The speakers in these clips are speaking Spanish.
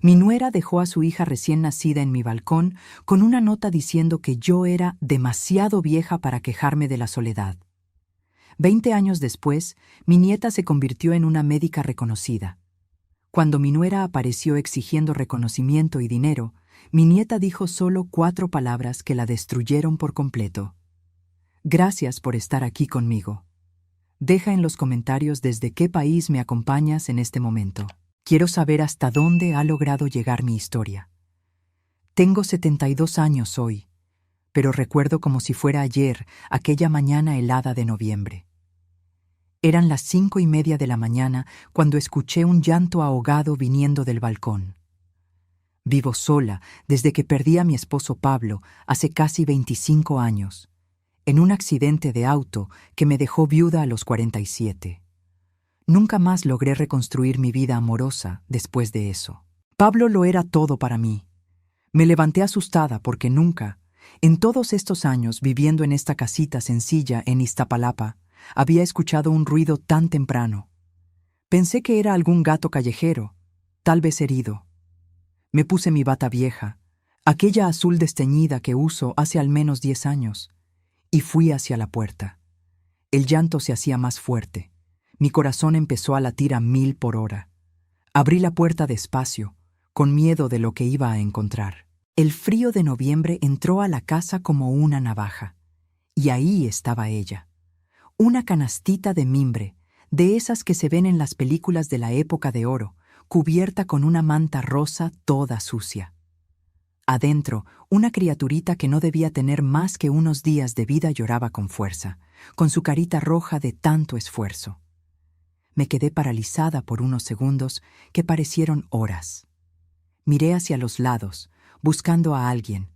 Mi nuera dejó a su hija recién nacida en mi balcón con una nota diciendo que yo era demasiado vieja para quejarme de la soledad. 20 años después, mi nieta se convirtió en una médica reconocida. Cuando mi nuera apareció exigiendo reconocimiento y dinero, mi nieta dijo solo 4 palabras que la destruyeron por completo. Gracias por estar aquí conmigo. Deja en los comentarios desde qué país me acompañas en este momento. Quiero saber hasta dónde ha logrado llegar mi historia. Tengo 72 años hoy, pero recuerdo como si fuera ayer aquella mañana helada de noviembre. Eran las 5:30 de la mañana cuando escuché un llanto ahogado viniendo del balcón. Vivo sola desde que perdí a mi esposo Pablo hace casi 25 años, en un accidente de auto que me dejó viuda a los 47. Nunca más logré reconstruir mi vida amorosa después de eso. Pablo lo era todo para mí. Me levanté asustada porque nunca, en todos estos años viviendo en esta casita sencilla en Iztapalapa, había escuchado un ruido tan temprano. Pensé que era algún gato callejero, tal vez herido. Me puse mi bata vieja, aquella azul desteñida que uso hace al menos 10 años, y fui hacia la puerta. El llanto se hacía más fuerte. Mi corazón empezó a latir a 1000 por hora. Abrí la puerta despacio, con miedo de lo que iba a encontrar. El frío de noviembre entró a la casa como una navaja, y ahí estaba ella. Una canastita de mimbre, de esas que se ven en las películas de la época de oro, cubierta con una manta rosa toda sucia. Adentro, una criaturita que no debía tener más que unos días de vida lloraba con fuerza, con su carita roja de tanto esfuerzo. Me quedé paralizada por unos segundos que parecieron horas. Miré hacia los lados, buscando a alguien,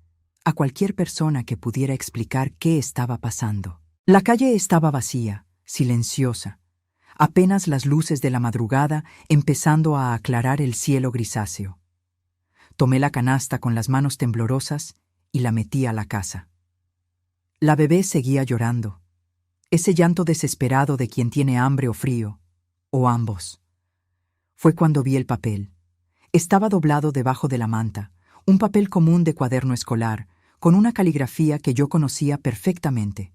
a cualquier persona que pudiera explicar qué estaba pasando. La calle estaba vacía, silenciosa. Apenas las luces de la madrugada empezando a aclarar el cielo grisáceo. Tomé la canasta con las manos temblorosas y la metí a la casa. La bebé seguía llorando. Ese llanto desesperado de quien tiene hambre o frío, o ambos. Fue cuando vi el papel. Estaba doblado debajo de la manta, un papel común de cuaderno escolar, con una caligrafía que yo conocía perfectamente.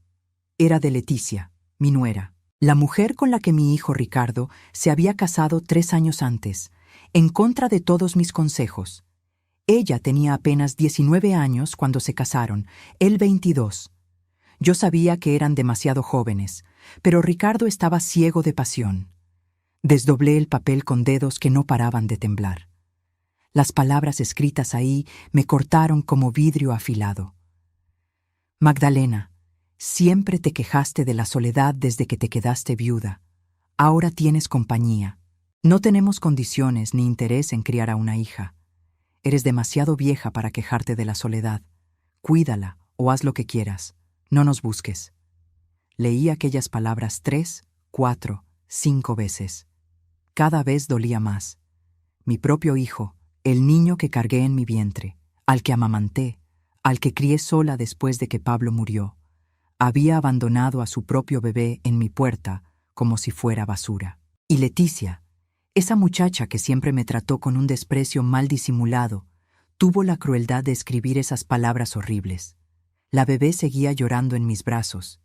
Era de Leticia, mi nuera, la mujer con la que mi hijo Ricardo se había casado 3 años antes, en contra de todos mis consejos. Ella tenía apenas 19 años cuando se casaron, él 22. Yo sabía que eran demasiado jóvenes, pero Ricardo estaba ciego de pasión. Desdoblé el papel con dedos que no paraban de temblar. Las palabras escritas ahí me cortaron como vidrio afilado. Magdalena, siempre te quejaste de la soledad desde que te quedaste viuda. Ahora tienes compañía. No tenemos condiciones ni interés en criar a una hija. Eres demasiado vieja para quejarte de la soledad. Cuídala o haz lo que quieras. No nos busques. Leí aquellas palabras 3, 4, 5 veces. Cada vez dolía más. Mi propio hijo, el niño que cargué en mi vientre, al que amamanté, al que crié sola después de que Pablo murió, había abandonado a su propio bebé en mi puerta como si fuera basura. Y Leticia, esa muchacha que siempre me trató con un desprecio mal disimulado, tuvo la crueldad de escribir esas palabras horribles. La bebé seguía llorando en mis brazos.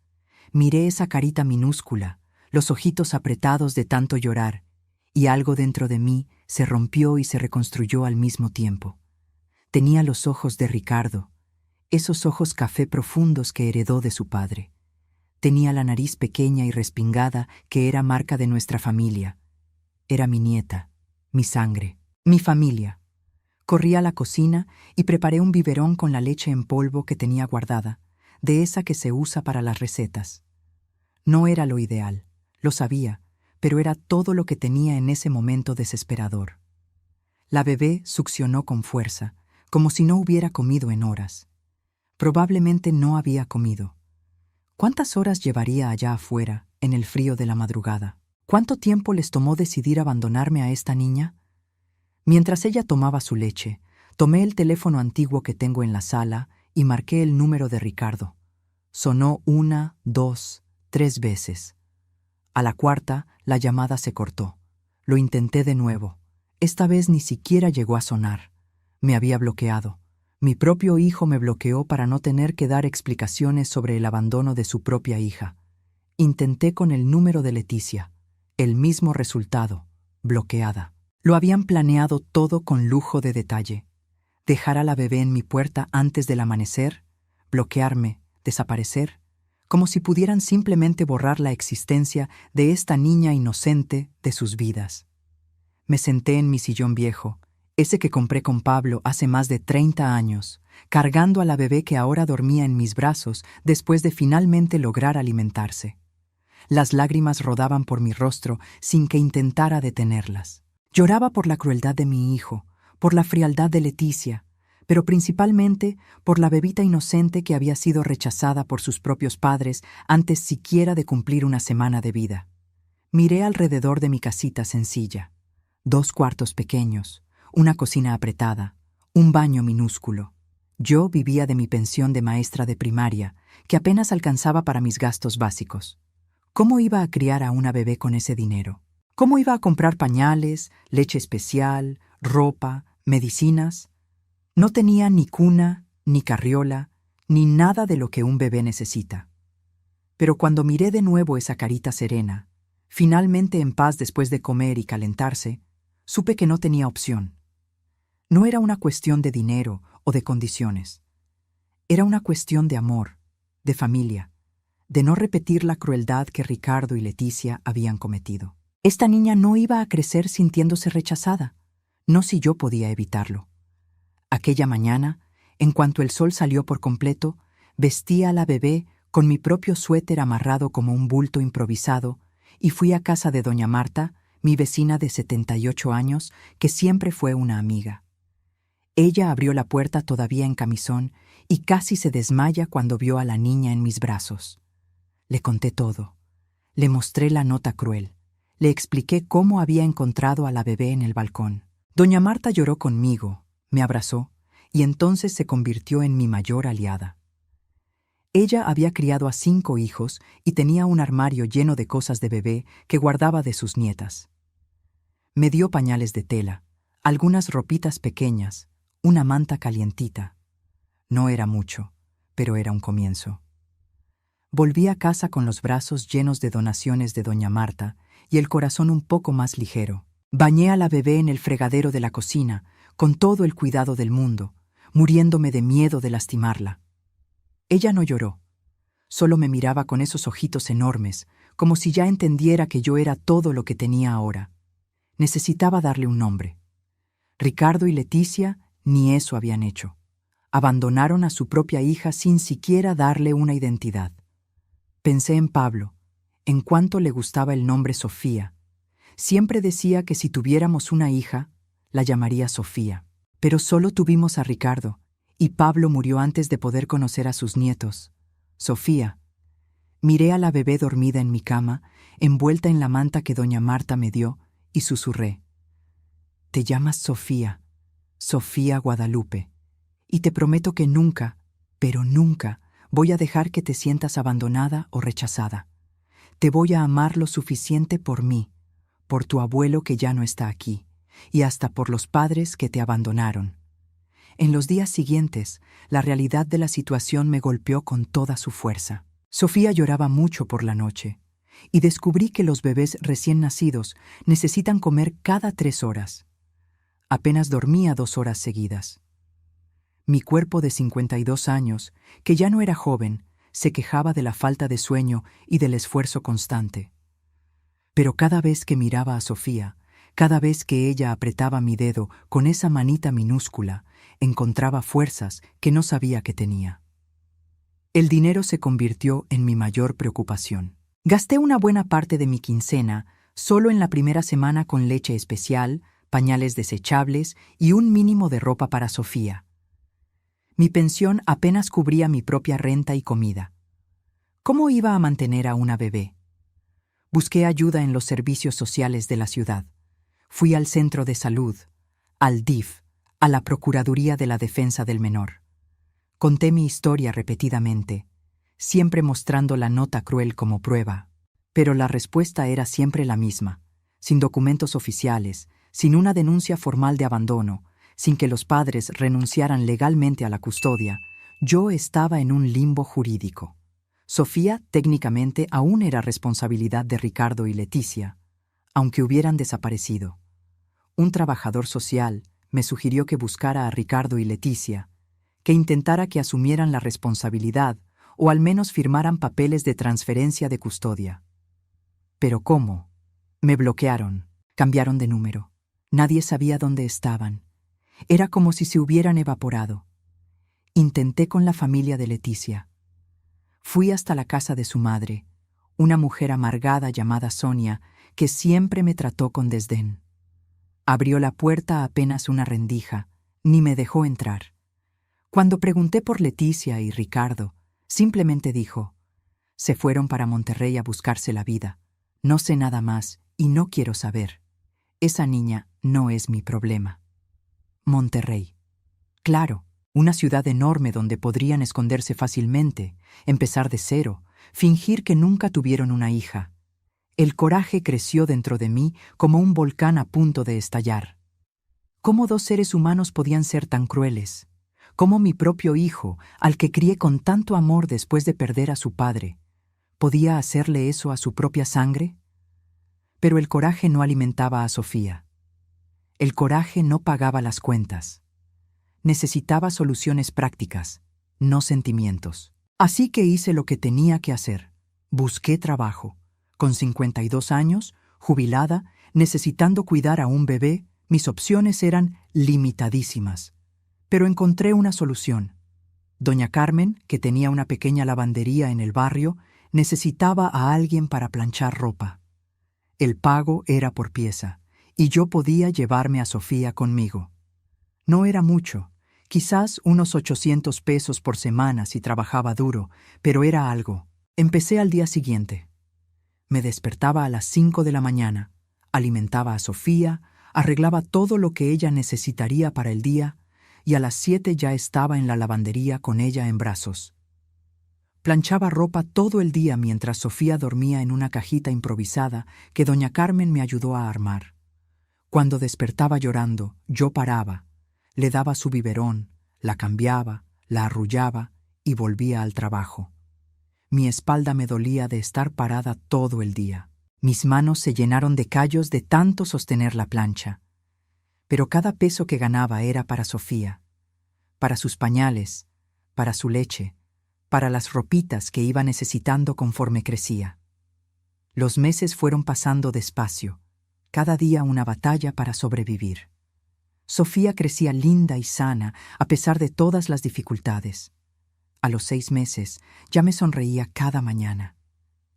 Miré esa carita minúscula, los ojitos apretados de tanto llorar, y algo dentro de mí se rompió y se reconstruyó al mismo tiempo. Tenía los ojos de Ricardo, esos ojos café profundos que heredó de su padre. Tenía la nariz pequeña y respingada que era marca de nuestra familia. Era mi nieta, mi sangre, mi familia. Corrí a la cocina y preparé un biberón con la leche en polvo que tenía guardada, de esa que se usa para las recetas. No era lo ideal, lo sabía, pero era todo lo que tenía en ese momento desesperador. La bebé succionó con fuerza, como si no hubiera comido en horas. Probablemente no había comido. ¿Cuántas horas llevaría allá afuera, en el frío de la madrugada? ¿Cuánto tiempo les tomó decidir abandonarme a esta niña? Mientras ella tomaba su leche, tomé el teléfono antiguo que tengo en la sala y marqué el número de Ricardo. Sonó 1, 2, 3 veces. A la cuarta, la llamada se cortó. Lo intenté de nuevo. Esta vez ni siquiera llegó a sonar. Me había bloqueado. Mi propio hijo me bloqueó para no tener que dar explicaciones sobre el abandono de su propia hija. Intenté con el número de Leticia. El mismo resultado, bloqueada. Lo habían planeado todo con lujo de detalle. Dejar a la bebé en mi puerta antes del amanecer, bloquearme, desaparecer, como si pudieran simplemente borrar la existencia de esta niña inocente de sus vidas. Me senté en mi sillón viejo, ese que compré con Pablo hace más de 30 años, cargando a la bebé que ahora dormía en mis brazos después de finalmente lograr alimentarse. Las lágrimas rodaban por mi rostro sin que intentara detenerlas. Lloraba por la crueldad de mi hijo, por la frialdad de Leticia, pero principalmente por la bebita inocente que había sido rechazada por sus propios padres antes siquiera de cumplir una semana de vida. Miré alrededor de mi casita sencilla. 2 cuartos pequeños, una cocina apretada, un baño minúsculo. Yo vivía de mi pensión de maestra de primaria, que apenas alcanzaba para mis gastos básicos. ¿Cómo iba a criar a una bebé con ese dinero? ¿Cómo iba a comprar pañales, leche especial, ropa, medicinas? No tenía ni cuna, ni carriola, ni nada de lo que un bebé necesita. Pero cuando miré de nuevo esa carita serena, finalmente en paz después de comer y calentarse, supe que no tenía opción. No era una cuestión de dinero o de condiciones. Era una cuestión de amor, de familia, de no repetir la crueldad que Ricardo y Leticia habían cometido. Esta niña no iba a crecer sintiéndose rechazada, no si yo podía evitarlo. Aquella mañana, en cuanto el sol salió por completo, vestí a la bebé con mi propio suéter amarrado como un bulto improvisado y fui a casa de doña Marta, mi vecina de 78 años, que siempre fue una amiga. Ella abrió la puerta todavía en camisón y casi se desmaya cuando vio a la niña en mis brazos. Le conté todo. Le mostré la nota cruel. Le expliqué cómo había encontrado a la bebé en el balcón. Doña Marta lloró conmigo, me abrazó, y entonces se convirtió en mi mayor aliada. Ella había criado a 5 hijos y tenía un armario lleno de cosas de bebé que guardaba de sus nietas. Me dio pañales de tela, algunas ropitas pequeñas, una manta calientita. No era mucho, pero era un comienzo. Volví a casa con los brazos llenos de donaciones de doña Marta y el corazón un poco más ligero. Bañé a la bebé en el fregadero de la cocina, con todo el cuidado del mundo, muriéndome de miedo de lastimarla. Ella no lloró, solo me miraba con esos ojitos enormes, como si ya entendiera que yo era todo lo que tenía ahora. Necesitaba darle un nombre. Ricardo y Leticia ni eso habían hecho. Abandonaron a su propia hija sin siquiera darle una identidad. Pensé en Pablo, en cuánto le gustaba el nombre Sofía. Siempre decía que si tuviéramos una hija, la llamaría Sofía. Pero solo tuvimos a Ricardo, y Pablo murió antes de poder conocer a sus nietos. Sofía. Miré a la bebé dormida en mi cama, envuelta en la manta que doña Marta me dio, y susurré. Te llamas Sofía, Sofía Guadalupe, y te prometo que nunca, pero nunca, voy a dejar que te sientas abandonada o rechazada. Te voy a amar lo suficiente por mí, por tu abuelo que ya no está aquí, y hasta por los padres que te abandonaron. En los días siguientes, la realidad de la situación me golpeó con toda su fuerza. Sofía lloraba mucho por la noche, y descubrí que los bebés recién nacidos necesitan comer cada 3 horas. Apenas dormía 2 horas seguidas. Mi cuerpo de 52 años, que ya no era joven, se quejaba de la falta de sueño y del esfuerzo constante. Pero cada vez que miraba a Sofía, cada vez que ella apretaba mi dedo con esa manita minúscula, encontraba fuerzas que no sabía que tenía. El dinero se convirtió en mi mayor preocupación. Gasté una buena parte de mi quincena solo en la primera semana con leche especial, pañales desechables y un mínimo de ropa para Sofía. Mi pensión apenas cubría mi propia renta y comida. ¿Cómo iba a mantener a una bebé? Busqué ayuda en los servicios sociales de la ciudad. Fui al centro de salud, al DIF, a la Procuraduría de la Defensa del Menor. Conté mi historia repetidamente, siempre mostrando la nota cruel como prueba. Pero la respuesta era siempre la misma, sin documentos oficiales, sin una denuncia formal de abandono, sin que los padres renunciaran legalmente a la custodia, yo estaba en un limbo jurídico. Sofía técnicamente aún era responsabilidad de Ricardo y Leticia, aunque hubieran desaparecido. Un trabajador social me sugirió que buscara a Ricardo y Leticia, que intentara que asumieran la responsabilidad o al menos firmaran papeles de transferencia de custodia. ¿Pero cómo? Me bloquearon, cambiaron de número. Nadie sabía dónde estaban. Era como si se hubieran evaporado. Intenté con la familia de Leticia. Fui hasta la casa de su madre, una mujer amargada llamada Sonia, que siempre me trató con desdén. Abrió la puerta apenas una rendija, ni me dejó entrar. Cuando pregunté por Leticia y Ricardo, simplemente dijo: se fueron para Monterrey a buscarse la vida. No sé nada más y no quiero saber. Esa niña no es mi problema. Monterrey. Claro, una ciudad enorme donde podrían esconderse fácilmente, empezar de cero, fingir que nunca tuvieron una hija. El coraje creció dentro de mí como un volcán a punto de estallar. ¿Cómo dos seres humanos podían ser tan crueles? ¿Cómo mi propio hijo, al que crié con tanto amor después de perder a su padre, podía hacerle eso a su propia sangre? Pero el coraje no alimentaba a Sofía. El coraje no pagaba las cuentas. Necesitaba soluciones prácticas, no sentimientos. Así que hice lo que tenía que hacer. Busqué trabajo. Con 52 años, jubilada, necesitando cuidar a un bebé, mis opciones eran limitadísimas. Pero encontré una solución. Doña Carmen, que tenía una pequeña lavandería en el barrio, necesitaba a alguien para planchar ropa. El pago era por pieza, y yo podía llevarme a Sofía conmigo. No era mucho, quizás unos 800 pesos por semana si trabajaba duro, pero era algo. Empecé al día siguiente. Me despertaba a las 5 de la mañana, alimentaba a Sofía, arreglaba todo lo que ella necesitaría para el día, y a las 7 ya estaba en la lavandería con ella en brazos. Planchaba ropa todo el día mientras Sofía dormía en una cajita improvisada que doña Carmen me ayudó a armar. Cuando despertaba llorando, yo paraba, le daba su biberón, la cambiaba, la arrullaba y volvía al trabajo. Mi espalda me dolía de estar parada todo el día. Mis manos se llenaron de callos de tanto sostener la plancha. Pero cada peso que ganaba era para Sofía, para sus pañales, para su leche, para las ropitas que iba necesitando conforme crecía. Los meses fueron pasando despacio, cada día una batalla para sobrevivir. Sofía crecía linda y sana a pesar de todas las dificultades. A los 6 meses ya me sonreía cada mañana.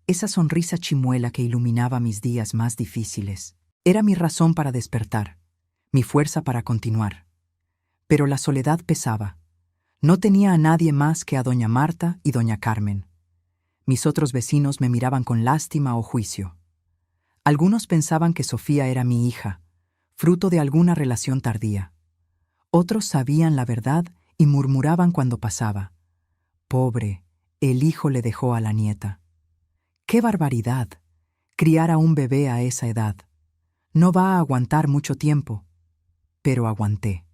Esa sonrisa chimuela que iluminaba mis días más difíciles. Era mi razón para despertar, mi fuerza para continuar. Pero la soledad pesaba. No tenía a nadie más que a doña Marta y doña Carmen. Mis otros vecinos me miraban con lástima o juicio. Algunos pensaban que Sofía era mi hija, fruto de alguna relación tardía. Otros sabían la verdad y murmuraban cuando pasaba: pobre, el hijo le dejó a la nieta. ¡Qué barbaridad! Criar a un bebé a esa edad. No va a aguantar mucho tiempo. Pero aguanté.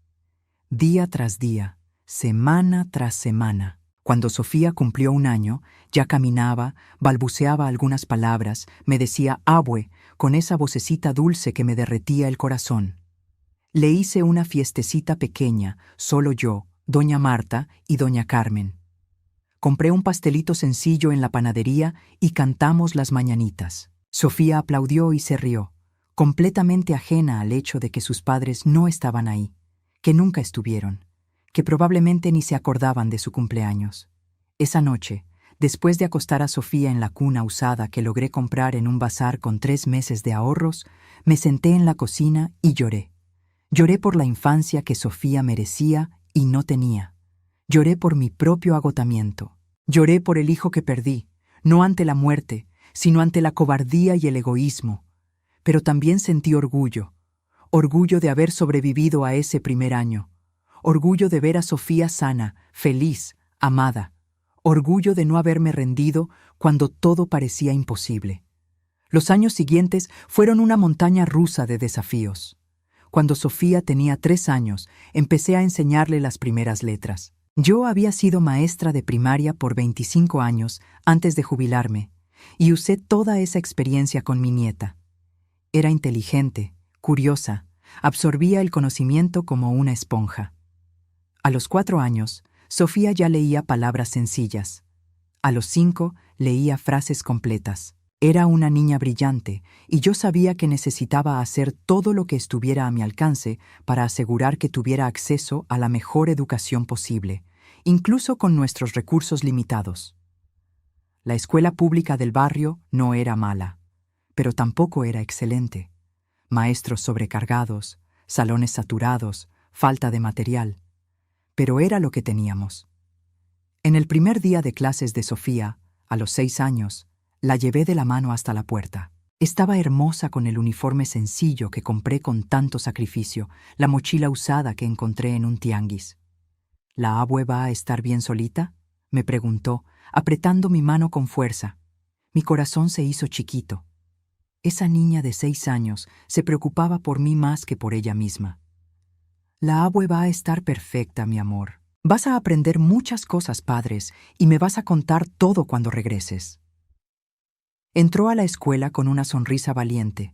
Día tras día, semana tras semana. Cuando Sofía cumplió 1 año, ya caminaba, balbuceaba algunas palabras, me decía abue, con esa vocecita dulce que me derretía el corazón. Le hice una fiestecita pequeña, solo yo, doña Marta y doña Carmen. Compré un pastelito sencillo en la panadería y cantamos las mañanitas. Sofía aplaudió y se rió, completamente ajena al hecho de que sus padres no estaban ahí, que nunca estuvieron, que probablemente ni se acordaban de su cumpleaños. Esa noche, después de acostar a Sofía en la cuna usada que logré comprar en un bazar con 3 meses de ahorros, me senté en la cocina y lloré. Lloré por la infancia que Sofía merecía y no tenía. Lloré por mi propio agotamiento. Lloré por el hijo que perdí, no ante la muerte, sino ante la cobardía y el egoísmo. Pero también sentí orgullo. Orgullo de haber sobrevivido a ese primer año. Orgullo de ver a Sofía sana, feliz, amada. Orgullo de no haberme rendido cuando todo parecía imposible. Los años siguientes fueron una montaña rusa de desafíos. Cuando Sofía tenía 3 años, empecé a enseñarle las primeras letras. Yo había sido maestra de primaria por 25 años antes de jubilarme, y usé toda esa experiencia con mi nieta. Era inteligente, curiosa, absorbía el conocimiento como una esponja. A los 4 años, Sofía ya leía palabras sencillas. A los 5, leía frases completas. Era una niña brillante, y yo sabía que necesitaba hacer todo lo que estuviera a mi alcance para asegurar que tuviera acceso a la mejor educación posible, incluso con nuestros recursos limitados. La escuela pública del barrio no era mala, pero tampoco era excelente. Maestros sobrecargados, salones saturados, falta de material. Pero era lo que teníamos. En el primer día de clases de Sofía, a los 6 años, la llevé de la mano hasta la puerta. Estaba hermosa con el uniforme sencillo que compré con tanto sacrificio, la mochila usada que encontré en un tianguis. ¿La abue va a estar bien solita?, me preguntó, apretando mi mano con fuerza. Mi corazón se hizo chiquito. Esa niña de 6 años se preocupaba por mí más que por ella misma. La abue va a estar perfecta, mi amor. Vas a aprender muchas cosas, padres, y me vas a contar todo cuando regreses. Entró a la escuela con una sonrisa valiente,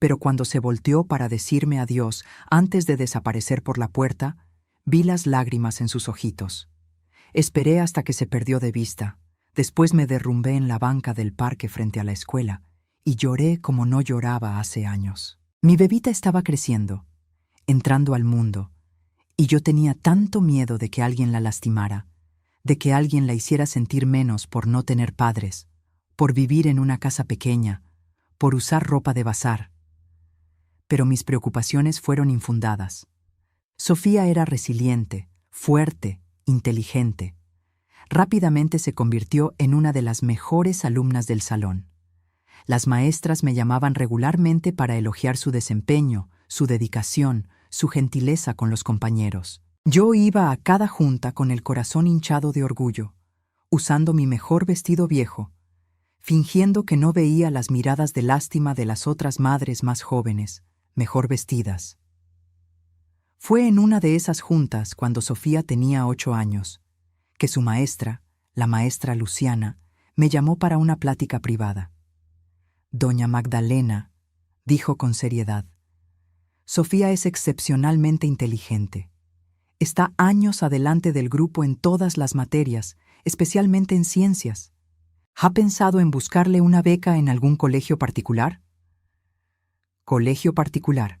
pero cuando se volteó para decirme adiós antes de desaparecer por la puerta, vi las lágrimas en sus ojitos. Esperé hasta que se perdió de vista. Después me derrumbé en la banca del parque frente a la escuela y lloré como no lloraba hace años. Mi bebita estaba creciendo, entrando al mundo, y yo tenía tanto miedo de que alguien la lastimara, de que alguien la hiciera sentir menos por no tener padres, por vivir en una casa pequeña, por usar ropa de bazar. Pero mis preocupaciones fueron infundadas. Sofía era resiliente, fuerte, inteligente. Rápidamente se convirtió en una de las mejores alumnas del salón. Las maestras me llamaban regularmente para elogiar su desempeño, su dedicación, su gentileza con los compañeros. Yo iba a cada junta con el corazón hinchado de orgullo, usando mi mejor vestido viejo, fingiendo que no veía las miradas de lástima de las otras madres más jóvenes, mejor vestidas. Fue en una de esas juntas, cuando Sofía tenía 8 años, que su maestra, la maestra Luciana, me llamó para una plática privada. Doña Magdalena, dijo con seriedad, Sofía es excepcionalmente inteligente. Está años adelante del grupo en todas las materias, especialmente en ciencias. ¿Ha pensado en buscarle una beca en algún colegio particular? Colegio particular.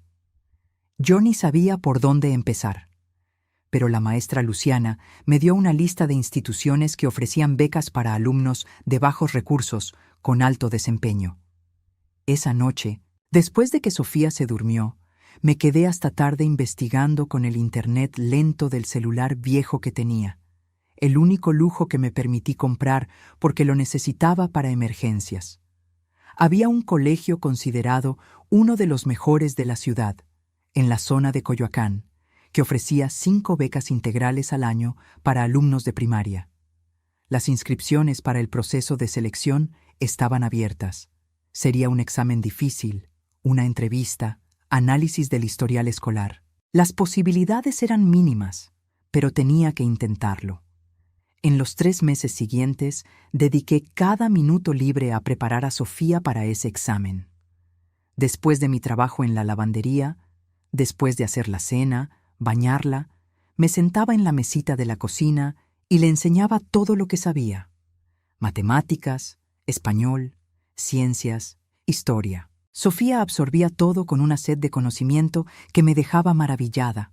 Yo ni sabía por dónde empezar. Pero la maestra Luciana me dio una lista de instituciones que ofrecían becas para alumnos de bajos recursos con alto desempeño. Esa noche, después de que Sofía se durmió, me quedé hasta tarde investigando con el internet lento del celular viejo que tenía, el único lujo que me permití comprar porque lo necesitaba para emergencias. Había un colegio considerado uno de los mejores de la ciudad, en la zona de Coyoacán, que ofrecía 5 becas integrales al año para alumnos de primaria. Las inscripciones para el proceso de selección estaban abiertas. Sería un examen difícil, una entrevista, análisis del historial escolar. Las posibilidades eran mínimas, pero tenía que intentarlo. En los 3 meses siguientes, dediqué cada minuto libre a preparar a Sofía para ese examen. Después de mi trabajo en la lavandería, después de hacer la cena, bañarla, me sentaba en la mesita de la cocina y le enseñaba todo lo que sabía: matemáticas, español, ciencias, historia. Sofía absorbía todo con una sed de conocimiento que me dejaba maravillada.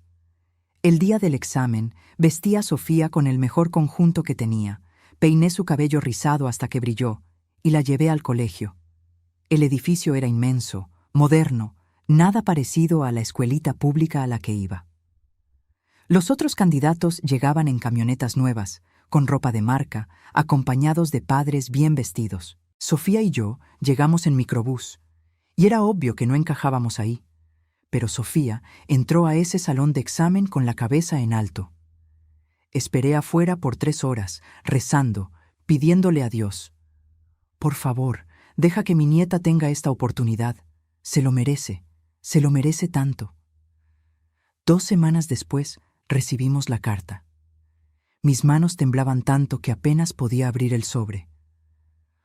El día del examen, vestí a Sofía con el mejor conjunto que tenía, peiné su cabello rizado hasta que brilló y la llevé al colegio. El edificio era inmenso, moderno, nada parecido a la escuelita pública a la que iba. Los otros candidatos llegaban en camionetas nuevas, con ropa de marca, acompañados de padres bien vestidos. Sofía y yo llegamos en microbús, y era obvio que no encajábamos ahí. Pero Sofía entró a ese salón de examen con la cabeza en alto. Esperé afuera por 3 horas, rezando, pidiéndole a Dios: por favor, deja que mi nieta tenga esta oportunidad. Se lo merece tanto. 2 semanas después, recibimos la carta. Mis manos temblaban tanto que apenas podía abrir el sobre.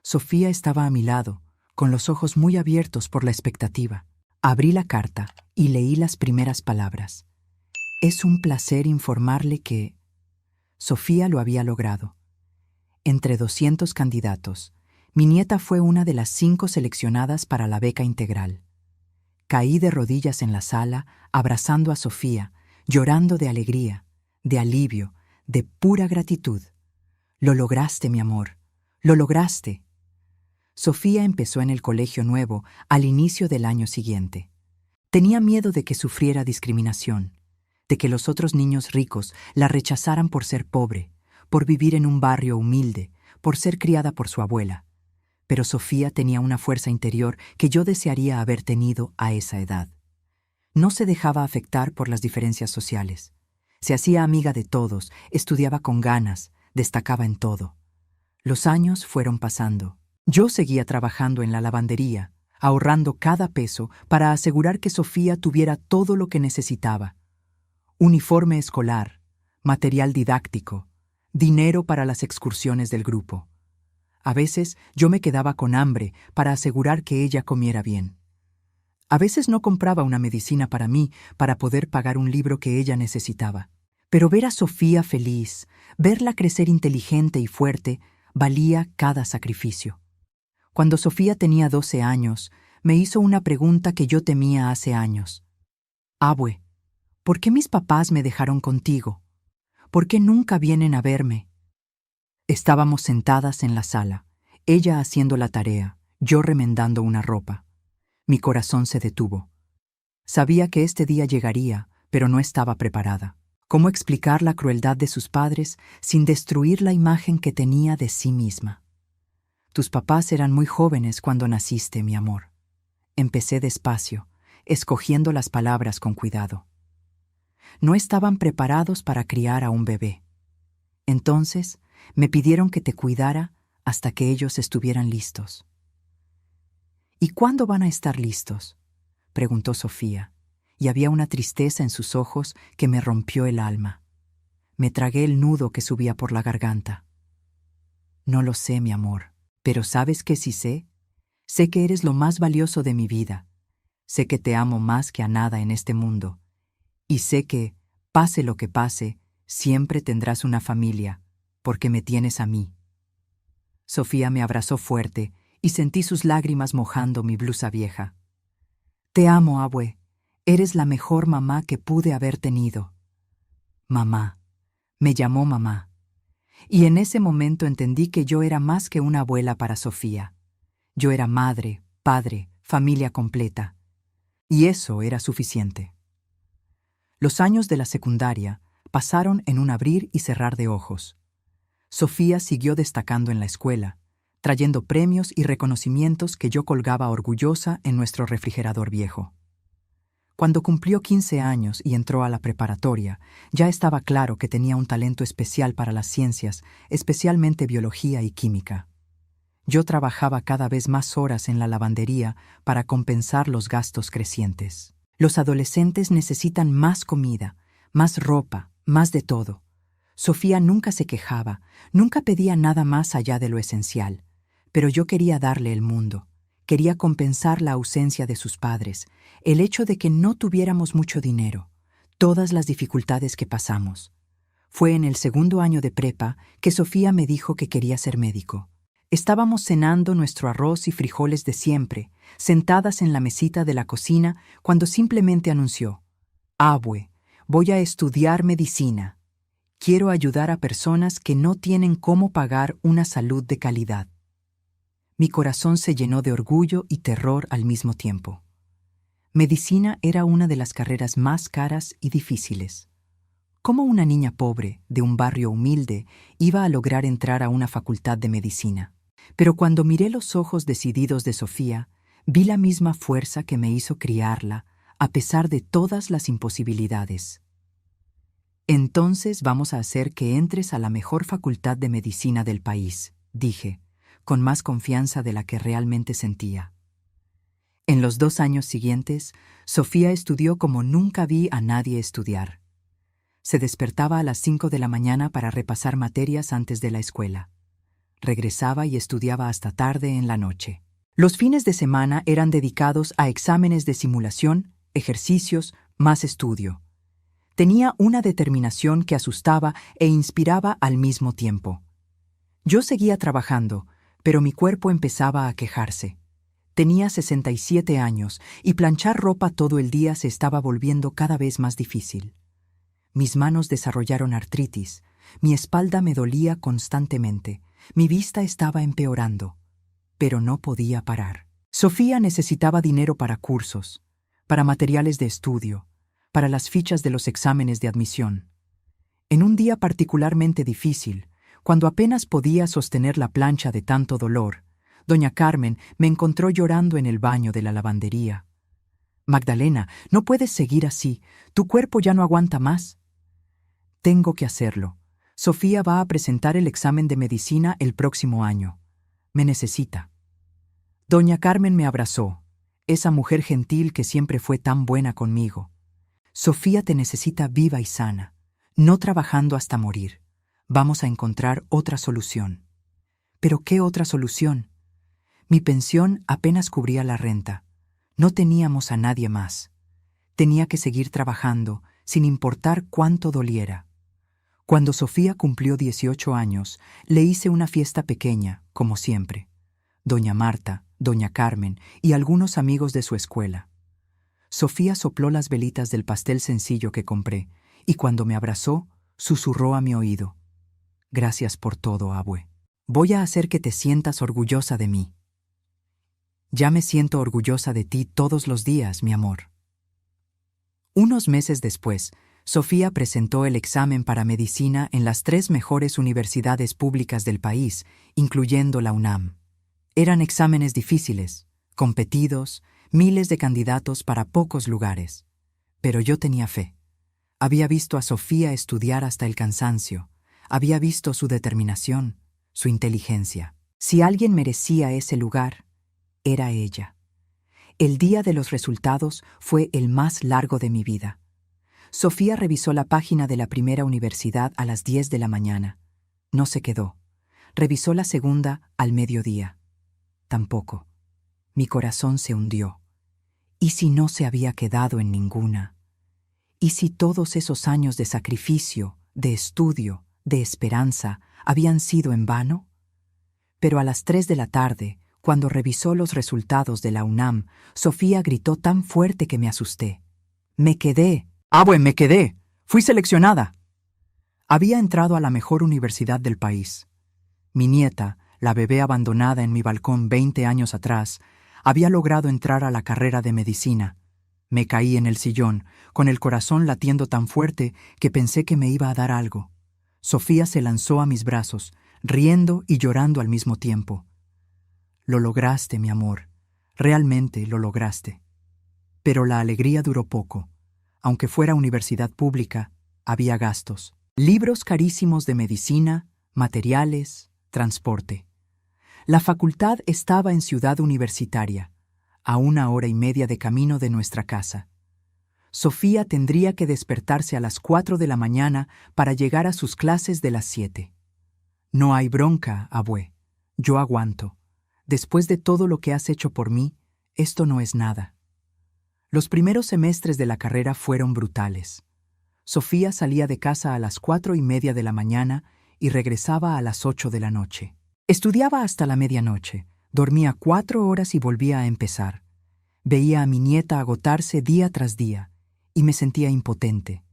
Sofía estaba a mi lado, con los ojos muy abiertos por la expectativa. Abrí la carta y leí las primeras palabras. Es un placer informarle que... Sofía lo había logrado. Entre 200 candidatos, mi nieta fue una de las 5 seleccionadas para la beca integral. Caí de rodillas en la sala, abrazando a Sofía, llorando de alegría, de alivio, de pura gratitud. Lo lograste, mi amor, lo lograste. Sofía empezó en el colegio nuevo al inicio del año siguiente. Tenía miedo de que sufriera discriminación, de que los otros niños ricos la rechazaran por ser pobre, por vivir en un barrio humilde, por ser criada por su abuela. Pero Sofía tenía una fuerza interior que yo desearía haber tenido a esa edad. No se dejaba afectar por las diferencias sociales. Se hacía amiga de todos, estudiaba con ganas, destacaba en todo. Los años fueron pasando. Yo seguía trabajando en la lavandería, ahorrando cada peso para asegurar que Sofía tuviera todo lo que necesitaba. Uniforme escolar, material didáctico, dinero para las excursiones del grupo. A veces yo me quedaba con hambre para asegurar que ella comiera bien. A veces no compraba una medicina para mí para poder pagar un libro que ella necesitaba. Pero ver a Sofía feliz, verla crecer inteligente y fuerte, valía cada sacrificio. Cuando Sofía tenía 12 años, me hizo una pregunta que yo temía hace años. Abue, ¿por qué mis papás me dejaron contigo? ¿Por qué nunca vienen a verme? Estábamos sentadas en la sala, ella haciendo la tarea, yo remendando una ropa. Mi corazón se detuvo. Sabía que este día llegaría, pero no estaba preparada. ¿Cómo explicar la crueldad de sus padres sin destruir la imagen que tenía de sí misma? Tus papás eran muy jóvenes cuando naciste, mi amor. Empecé despacio, escogiendo las palabras con cuidado. No estaban preparados para criar a un bebé. Entonces, me pidieron que te cuidara hasta que ellos estuvieran listos. ¿Y cuándo van a estar listos?, preguntó Sofía, y había una tristeza en sus ojos que me rompió el alma. Me tragué el nudo que subía por la garganta. No lo sé, mi amor, pero ¿sabes qué sí sé? Sé que eres lo más valioso de mi vida. Sé que te amo más que a nada en este mundo. Y sé que, pase lo que pase, siempre tendrás una familia, porque me tienes a mí. Sofía me abrazó fuerte y sentí sus lágrimas mojando mi blusa vieja. Te amo, abue. Eres la mejor mamá que pude haber tenido. Mamá. Me llamó mamá. Y en ese momento entendí que yo era más que una abuela para Sofía. Yo era madre, padre, familia completa. Y eso era suficiente. Los años de la secundaria pasaron en un abrir y cerrar de ojos. Sofía siguió destacando en la escuela, trayendo premios y reconocimientos que yo colgaba orgullosa en nuestro refrigerador viejo. Cuando cumplió 15 años y entró a la preparatoria, ya estaba claro que tenía un talento especial para las ciencias, especialmente biología y química. Yo trabajaba cada vez más horas en la lavandería para compensar los gastos crecientes. Los adolescentes necesitan más comida, más ropa, más de todo. Sofía nunca se quejaba, nunca pedía nada más allá de lo esencial, pero yo quería darle el mundo. Quería compensar la ausencia de sus padres, el hecho de que no tuviéramos mucho dinero, todas las dificultades que pasamos. Fue en el 2º año de prepa que Sofía me dijo que quería ser médico. Estábamos cenando nuestro arroz y frijoles de siempre, sentadas en la mesita de la cocina, cuando simplemente anunció: Abue, voy a estudiar medicina. Quiero ayudar a personas que no tienen cómo pagar una salud de calidad. Mi corazón se llenó de orgullo y terror al mismo tiempo. Medicina era una de las carreras más caras y difíciles. ¿Cómo una niña pobre, de un barrio humilde, iba a lograr entrar a una facultad de medicina? Pero cuando miré los ojos decididos de Sofía, vi la misma fuerza que me hizo criarla, a pesar de todas las imposibilidades. Entonces vamos a hacer que entres a la mejor facultad de medicina del país, dije, con más confianza de la que realmente sentía. En los 2 años siguientes, Sofía estudió como nunca vi a nadie estudiar. Se despertaba a las 5 de la mañana para repasar materias antes de la escuela. Regresaba y estudiaba hasta tarde en la noche. Los fines de semana eran dedicados a exámenes de simulación, ejercicios, más estudio. Tenía una determinación que asustaba e inspiraba al mismo tiempo. Yo seguía trabajando, pero mi cuerpo empezaba a quejarse. Tenía 67 años y planchar ropa todo el día se estaba volviendo cada vez más difícil. Mis manos desarrollaron artritis, mi espalda me dolía constantemente, mi vista estaba empeorando, pero no podía parar. Sofía necesitaba dinero para cursos, para materiales de estudio, para las fichas de los exámenes de admisión. En un día particularmente difícil, cuando apenas podía sostener la plancha de tanto dolor, doña Carmen me encontró llorando en el baño de la lavandería. «Magdalena, no puedes seguir así, tu cuerpo ya no aguanta más». «Tengo que hacerlo. Sofía va a presentar el examen de medicina el próximo año. Me necesita». Doña Carmen me abrazó, esa mujer gentil que siempre fue tan buena conmigo. «Sofía te necesita viva y sana, no trabajando hasta morir. Vamos a encontrar otra solución». «¿Pero qué otra solución?» Mi pensión apenas cubría la renta. No teníamos a nadie más. Tenía que seguir trabajando, sin importar cuánto doliera. Cuando Sofía cumplió 18 años, le hice una fiesta pequeña, como siempre. Doña Marta, doña Carmen y algunos amigos de su escuela. Sofía sopló las velitas del pastel sencillo que compré, y cuando me abrazó, susurró a mi oído: «Gracias por todo, abue. Voy a hacer que te sientas orgullosa de mí». «Ya me siento orgullosa de ti todos los días, mi amor». Unos meses después, Sofía presentó el examen para medicina en las 3 mejores universidades públicas del país, incluyendo la UNAM. Eran exámenes difíciles, competidos, miles de candidatos para pocos lugares. Pero yo tenía fe. Había visto a Sofía estudiar hasta el cansancio. Había visto su determinación, su inteligencia. Si alguien merecía ese lugar, era ella. El día de los resultados fue el más largo de mi vida. Sofía revisó la página de la primera universidad a las 10 de la mañana. No se quedó. Revisó la segunda al mediodía. Tampoco. Mi corazón se hundió. ¿Y si no se había quedado en ninguna? ¿Y si todos esos años de sacrificio, de estudio, de esperanza, habían sido en vano? Pero a las 3 de la tarde, cuando revisó los resultados de la UNAM, Sofía gritó tan fuerte que me asusté. «¡Me quedé! ¡Abue, me quedé! ¡Fui seleccionada!». Había entrado a la mejor universidad del país. Mi nieta, la bebé abandonada en mi balcón 20 años atrás, había logrado entrar a la carrera de medicina. Me caí en el sillón, con el corazón latiendo tan fuerte que pensé que me iba a dar algo. Sofía se lanzó a mis brazos, riendo y llorando al mismo tiempo. «Lo lograste, mi amor. Realmente lo lograste». Pero la alegría duró poco. Aunque fuera universidad pública, había gastos. Libros carísimos de medicina, materiales, transporte. La facultad estaba en Ciudad Universitaria, a 1 hora y media de camino de nuestra casa. Sofía tendría que despertarse a las 4 de la mañana para llegar a sus clases de las 7. «No hay bronca, abue. Yo aguanto. Después de todo lo que has hecho por mí, esto no es nada». Los primeros semestres de la carrera fueron brutales. Sofía salía de casa a las 4:30 de la mañana y regresaba a las 8 de la noche. Estudiaba hasta la medianoche, dormía 4 horas y volvía a empezar. Veía a mi nieta agotarse día tras día y me sentía impotente.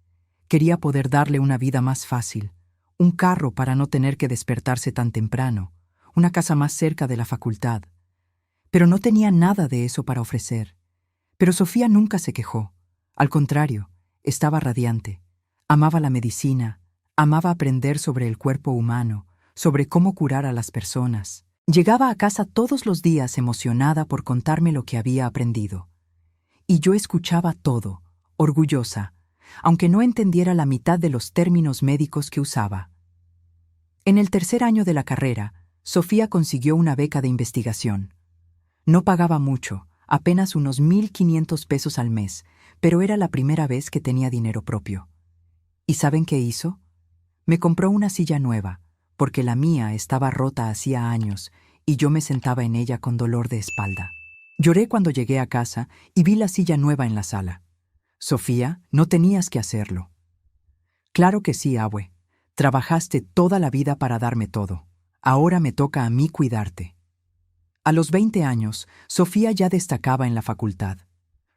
Quería poder darle una vida más fácil, un carro para no tener que despertarse tan temprano, una casa más cerca de la facultad. Pero no tenía nada de eso para ofrecer. Pero Sofía nunca se quejó. Al contrario, estaba radiante. Amaba la medicina, amaba aprender sobre el cuerpo humano, sobre cómo curar a las personas. Llegaba a casa todos los días emocionada por contarme lo que había aprendido. Y yo escuchaba todo, orgullosa, aunque no entendiera la mitad de los términos médicos que usaba. En el 3er año de la carrera, Sofía consiguió una beca de investigación. No pagaba mucho, apenas unos 1,500 pesos al mes, pero era la primera vez que tenía dinero propio. ¿Y saben qué hizo? Me compró una silla nueva, porque la mía estaba rota hacía años y yo me sentaba en ella con dolor de espalda. Lloré cuando llegué a casa y vi la silla nueva en la sala. Sofía, no tenías que hacerlo. Claro que sí, abue. Trabajaste toda la vida para darme todo. Ahora me toca a mí cuidarte. A los 20 años, Sofía ya destacaba en la facultad.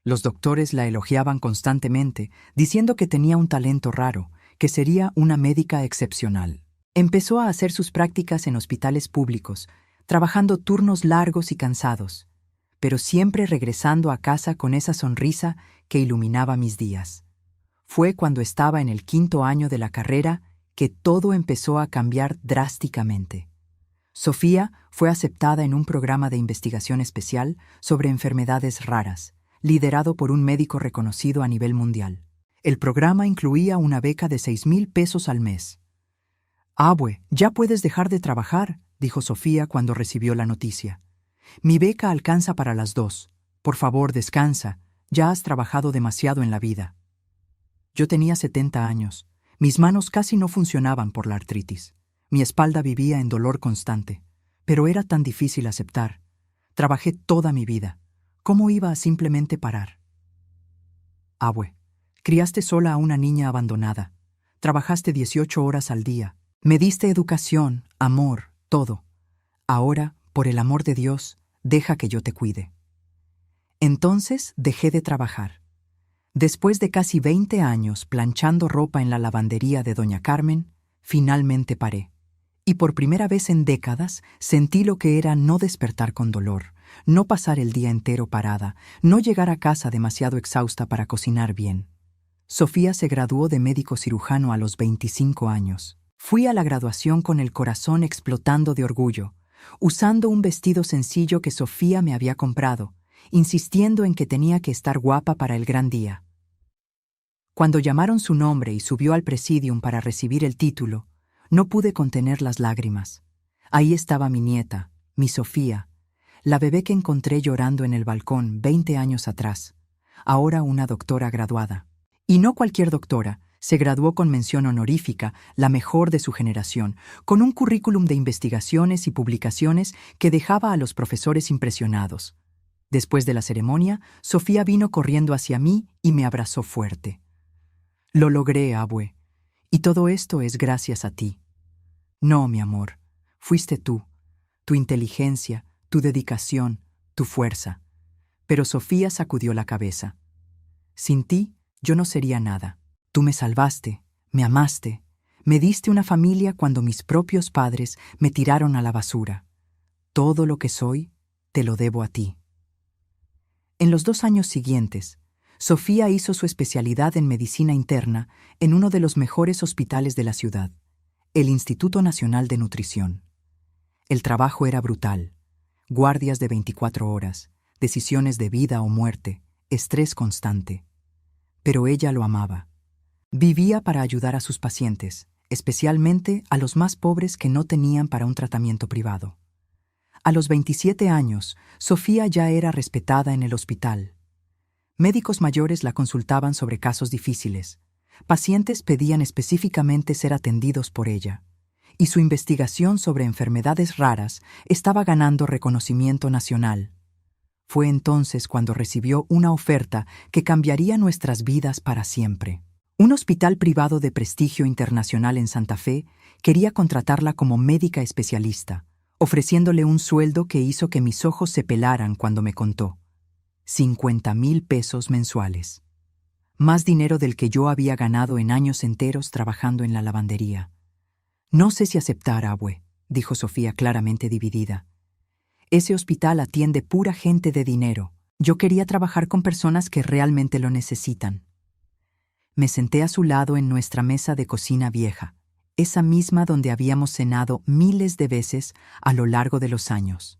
Los doctores la elogiaban constantemente, diciendo que tenía un talento raro, que sería una médica excepcional. Empezó a hacer sus prácticas en hospitales públicos, trabajando turnos largos y cansados, pero siempre regresando a casa con esa sonrisa que iluminaba mis días. Fue cuando estaba en el 5º año de la carrera que todo empezó a cambiar drásticamente. Sofía fue aceptada en un programa de investigación especial sobre enfermedades raras, liderado por un médico reconocido a nivel mundial. El programa incluía una beca de 6,000 pesos al mes. «Abue, ya puedes dejar de trabajar», dijo Sofía cuando recibió la noticia. «Mi beca alcanza para las dos. Por favor, descansa. Ya has trabajado demasiado en la vida». Yo tenía 70 años. Mis manos casi no funcionaban por la artritis. Mi espalda vivía en dolor constante. Pero era tan difícil aceptar. Trabajé toda mi vida. ¿Cómo iba a simplemente parar? Abue, criaste sola a una niña abandonada. Trabajaste 18 horas al día. Me diste educación, amor, todo. Ahora, por el amor de Dios, deja que yo te cuide. Entonces dejé de trabajar. Después de casi 20 años planchando ropa en la lavandería de doña Carmen, finalmente paré. Y por primera vez en décadas sentí lo que era no despertar con dolor, no pasar el día entero parada, no llegar a casa demasiado exhausta para cocinar bien. Sofía se graduó de médico cirujano a los 25 años. Fui a la graduación con el corazón explotando de orgullo, usando un vestido sencillo que Sofía me había comprado, insistiendo en que tenía que estar guapa para el gran día. Cuando llamaron su nombre y subió al presidium para recibir el título, no pude contener las lágrimas. Ahí estaba mi nieta, mi Sofía, la bebé que encontré llorando en el balcón 20 años atrás, ahora una doctora graduada. Y no cualquier doctora, se graduó con mención honorífica, la mejor de su generación, con un currículum de investigaciones y publicaciones que dejaba a los profesores impresionados. Después de la ceremonia, Sofía vino corriendo hacia mí y me abrazó fuerte. «Lo logré, abue, y todo esto es gracias a ti». «No, mi amor, fuiste tú, tu inteligencia, tu dedicación, tu fuerza». Pero Sofía sacudió la cabeza. «Sin ti, yo no sería nada. Tú me salvaste, me amaste, me diste una familia cuando mis propios padres me tiraron a la basura. Todo lo que soy, te lo debo a ti». En los 2 años siguientes, Sofía hizo su especialidad en medicina interna en uno de los mejores hospitales de la ciudad, el Instituto Nacional de Nutrición. El trabajo era brutal: guardias de 24 horas, decisiones de vida o muerte, estrés constante. Pero ella lo amaba. Vivía para ayudar a sus pacientes, especialmente a los más pobres que no tenían para un tratamiento privado. A los 27 años, Sofía ya era respetada en el hospital. Médicos mayores la consultaban sobre casos difíciles. Pacientes pedían específicamente ser atendidos por ella. Y su investigación sobre enfermedades raras estaba ganando reconocimiento nacional. Fue entonces cuando recibió una oferta que cambiaría nuestras vidas para siempre. Un hospital privado de prestigio internacional en Santa Fe quería contratarla como médica especialista, ofreciéndole un sueldo que hizo que mis ojos se pelaran cuando me contó: 50,000 pesos mensuales. Más dinero del que yo había ganado en años enteros trabajando en la lavandería. «No sé si aceptar, abue», dijo Sofía claramente dividida. «Ese hospital atiende pura gente de dinero. Yo quería trabajar con personas que realmente lo necesitan». Me senté a su lado en nuestra mesa de cocina vieja, esa misma donde habíamos cenado miles de veces a lo largo de los años.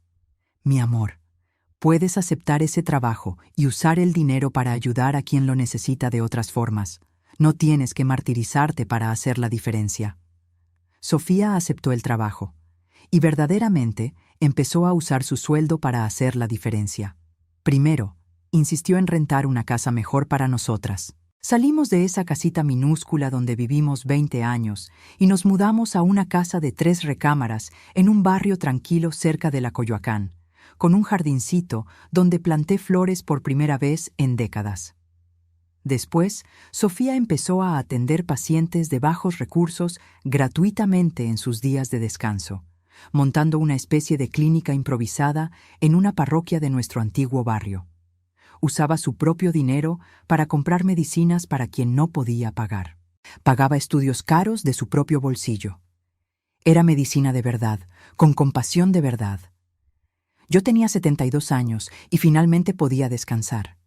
«Mi amor, puedes aceptar ese trabajo y usar el dinero para ayudar a quien lo necesita de otras formas. No tienes que martirizarte para hacer la diferencia». Sofía aceptó el trabajo y verdaderamente empezó a usar su sueldo para hacer la diferencia. Primero, insistió en rentar una casa mejor para nosotras. Salimos de esa casita minúscula donde vivimos 20 años y nos mudamos a una casa de 3 recámaras en un barrio tranquilo cerca de la Coyoacán, con un jardincito donde planté flores por primera vez en décadas. Después, Sofía empezó a atender pacientes de bajos recursos gratuitamente en sus días de descanso, montando una especie de clínica improvisada en una parroquia de nuestro antiguo barrio. Usaba su propio dinero para comprar medicinas para quien no podía pagar. Pagaba estudios caros de su propio bolsillo. Era medicina de verdad, con compasión de verdad. Yo tenía 72 años y finalmente podía descansar.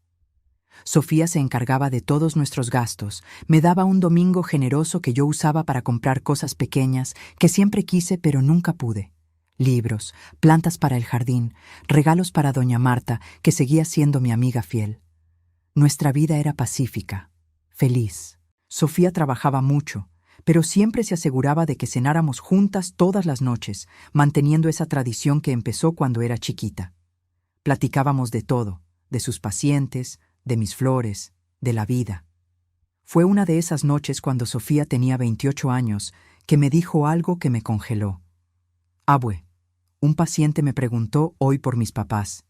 Sofía se encargaba de todos nuestros gastos, me daba un domingo generoso que yo usaba para comprar cosas pequeñas que siempre quise pero nunca pude. Libros, plantas para el jardín, regalos para doña Marta, que seguía siendo mi amiga fiel. Nuestra vida era pacífica, feliz. Sofía trabajaba mucho, pero siempre se aseguraba de que cenáramos juntas todas las noches, manteniendo esa tradición que empezó cuando era chiquita. Platicábamos de todo, de sus pacientes, de mis flores, de la vida. Fue una de esas noches cuando Sofía tenía 28 años que me dijo algo que me congeló. Abue, un paciente me preguntó hoy por mis papás,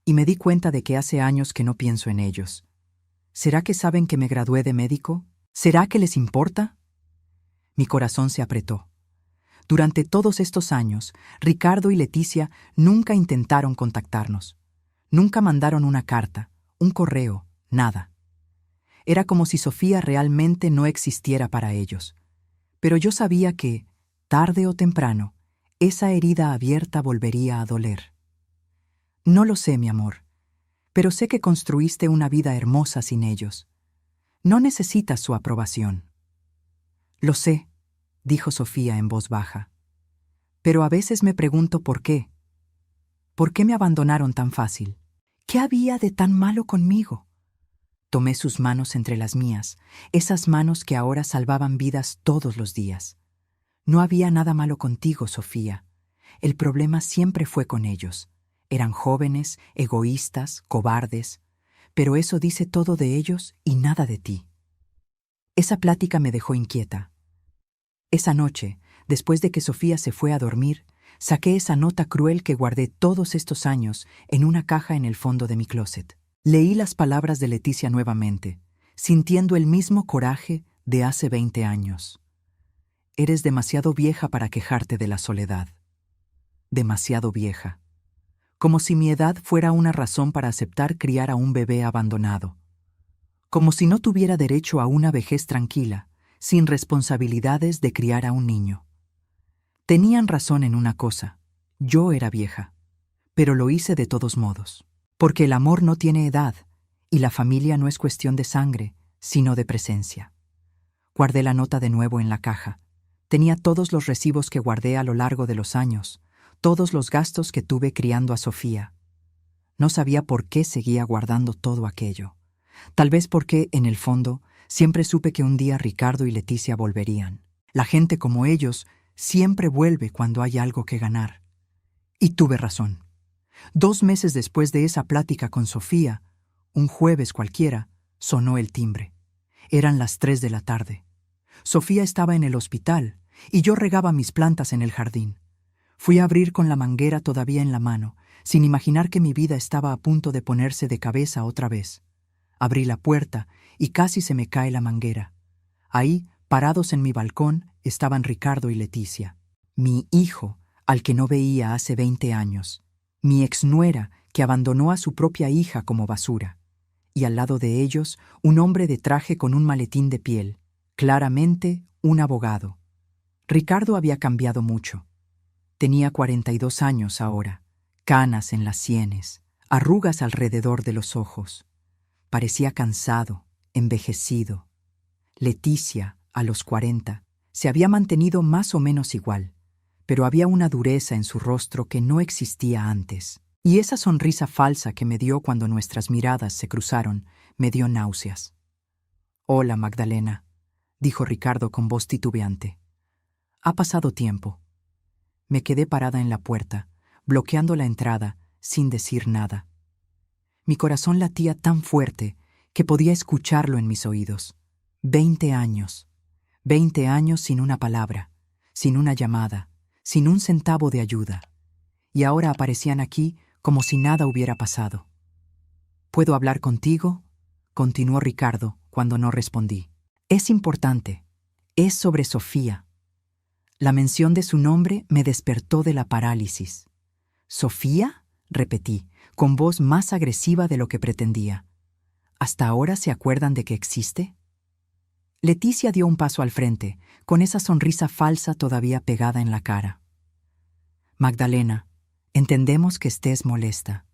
y me di cuenta de que hace años que no pienso en ellos. ¿Será que saben que me gradué de médico? ¿Será que les importa? Mi corazón se apretó. Durante todos estos años, Ricardo y Leticia nunca intentaron contactarnos. Nunca mandaron una carta, un correo, nada. Era como si Sofía realmente no existiera para ellos. Pero yo sabía que, tarde o temprano, esa herida abierta volvería a doler. No lo sé, mi amor, pero sé que construiste una vida hermosa sin ellos. No necesitas su aprobación. Lo sé, dijo Sofía en voz baja. Pero a veces me pregunto por qué. ¿Por qué me abandonaron tan fácil? ¿Qué había de tan malo conmigo? Tomé sus manos entre las mías, esas manos que ahora salvaban vidas todos los días. No había nada malo contigo, Sofía. El problema siempre fue con ellos. Eran jóvenes, egoístas, cobardes, pero eso dice todo de ellos y nada de ti. Esa plática me dejó inquieta. Esa noche, después de que Sofía se fue a dormir, saqué esa nota cruel que guardé todos estos años en una caja en el fondo de mi closet. Leí las palabras de Leticia nuevamente, sintiendo el mismo coraje de hace 20 años. Eres demasiado vieja para quejarte de la soledad. Demasiado vieja. Como si mi edad fuera una razón para aceptar criar a un bebé abandonado. Como si no tuviera derecho a una vejez tranquila, sin responsabilidades de criar a un niño. Tenían razón en una cosa, yo era vieja, pero lo hice de todos modos. Porque el amor no tiene edad, y la familia no es cuestión de sangre, sino de presencia. Guardé la nota de nuevo en la caja. Tenía todos los recibos que guardé a lo largo de los años, todos los gastos que tuve criando a Sofía. No sabía por qué seguía guardando todo aquello. Tal vez porque, en el fondo, siempre supe que un día Ricardo y Leticia volverían. La gente como ellos siempre vuelve cuando hay algo que ganar. Y tuve razón. 2 meses después de esa plática con Sofía, un jueves cualquiera, sonó el timbre. Eran las 3 de la tarde. Sofía estaba en el hospital y yo regaba mis plantas en el jardín. Fui a abrir con la manguera todavía en la mano, sin imaginar que mi vida estaba a punto de ponerse de cabeza otra vez. Abrí la puerta y casi se me cae la manguera. Ahí, parados en mi balcón, estaban Ricardo y Leticia. Mi hijo, al que no veía hace 20 años. Mi exnuera, que abandonó a su propia hija como basura. Y al lado de ellos, un hombre de traje con un maletín de piel. Claramente, un abogado. Ricardo había cambiado mucho. Tenía 42 años ahora, canas en las sienes, arrugas alrededor de los ojos. Parecía cansado, envejecido. Leticia, a los 40, se había mantenido más o menos igual, pero había una dureza en su rostro que no existía antes. Y esa sonrisa falsa que me dio cuando nuestras miradas se cruzaron me dio náuseas. «Hola, Magdalena», dijo Ricardo con voz titubeante. «Ha pasado tiempo». Me quedé parada en la puerta, bloqueando la entrada, sin decir nada. Mi corazón latía tan fuerte que podía escucharlo en mis oídos. 20 años. 20 años sin una palabra, sin una llamada, sin un centavo de ayuda. Y ahora aparecían aquí como si nada hubiera pasado. ¿Puedo hablar contigo?, continuó Ricardo cuando no respondí. Es importante. Es sobre Sofía. La mención de su nombre me despertó de la parálisis. ¿Sofía?, repetí, con voz más agresiva de lo que pretendía. ¿Hasta ahora se acuerdan de que existe? Leticia dio un paso al frente, con esa sonrisa falsa todavía pegada en la cara. Magdalena, entendemos que estés molesta,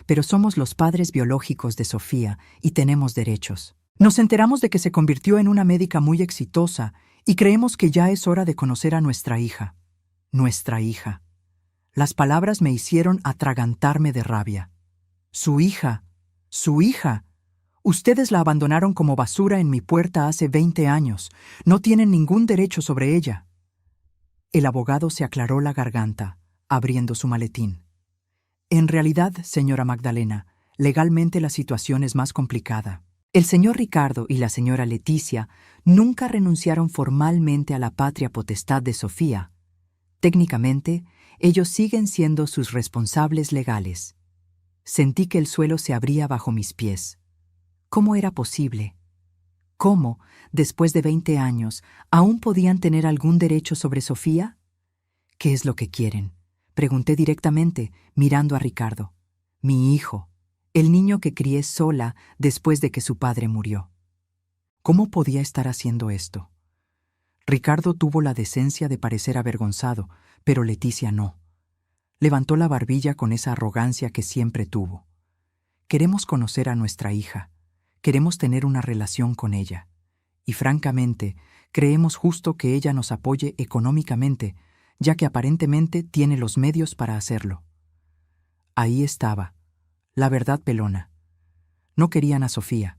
pero somos los padres biológicos de Sofía y tenemos derechos. Nos enteramos de que se convirtió en una médica muy exitosa y creemos que ya es hora de conocer a nuestra hija. Nuestra hija. Las palabras me hicieron atragantarme de rabia. Su hija. Su hija. Ustedes la abandonaron como basura en mi puerta hace 20 años. No tienen ningún derecho sobre ella. El abogado se aclaró la garganta, abriendo su maletín. En realidad, señora Magdalena, legalmente la situación es más complicada. El señor Ricardo y la señora Leticia nunca renunciaron formalmente a la patria potestad de Sofía. Técnicamente, ellos siguen siendo sus responsables legales. Sentí que el suelo se abría bajo mis pies. ¿Cómo era posible? ¿Cómo, después de 20 años, aún podían tener algún derecho sobre Sofía? ¿Qué es lo que quieren?, pregunté directamente, mirando a Ricardo. Mi hijo, el niño que crié sola después de que su padre murió. ¿Cómo podía estar haciendo esto? Ricardo tuvo la decencia de parecer avergonzado, pero Leticia no. Levantó la barbilla con esa arrogancia que siempre tuvo. Queremos conocer a nuestra hija. Queremos tener una relación con ella. Y francamente, creemos justo que ella nos apoye económicamente, ya que aparentemente tiene los medios para hacerlo. Ahí estaba, la verdad pelona. No querían a Sofía,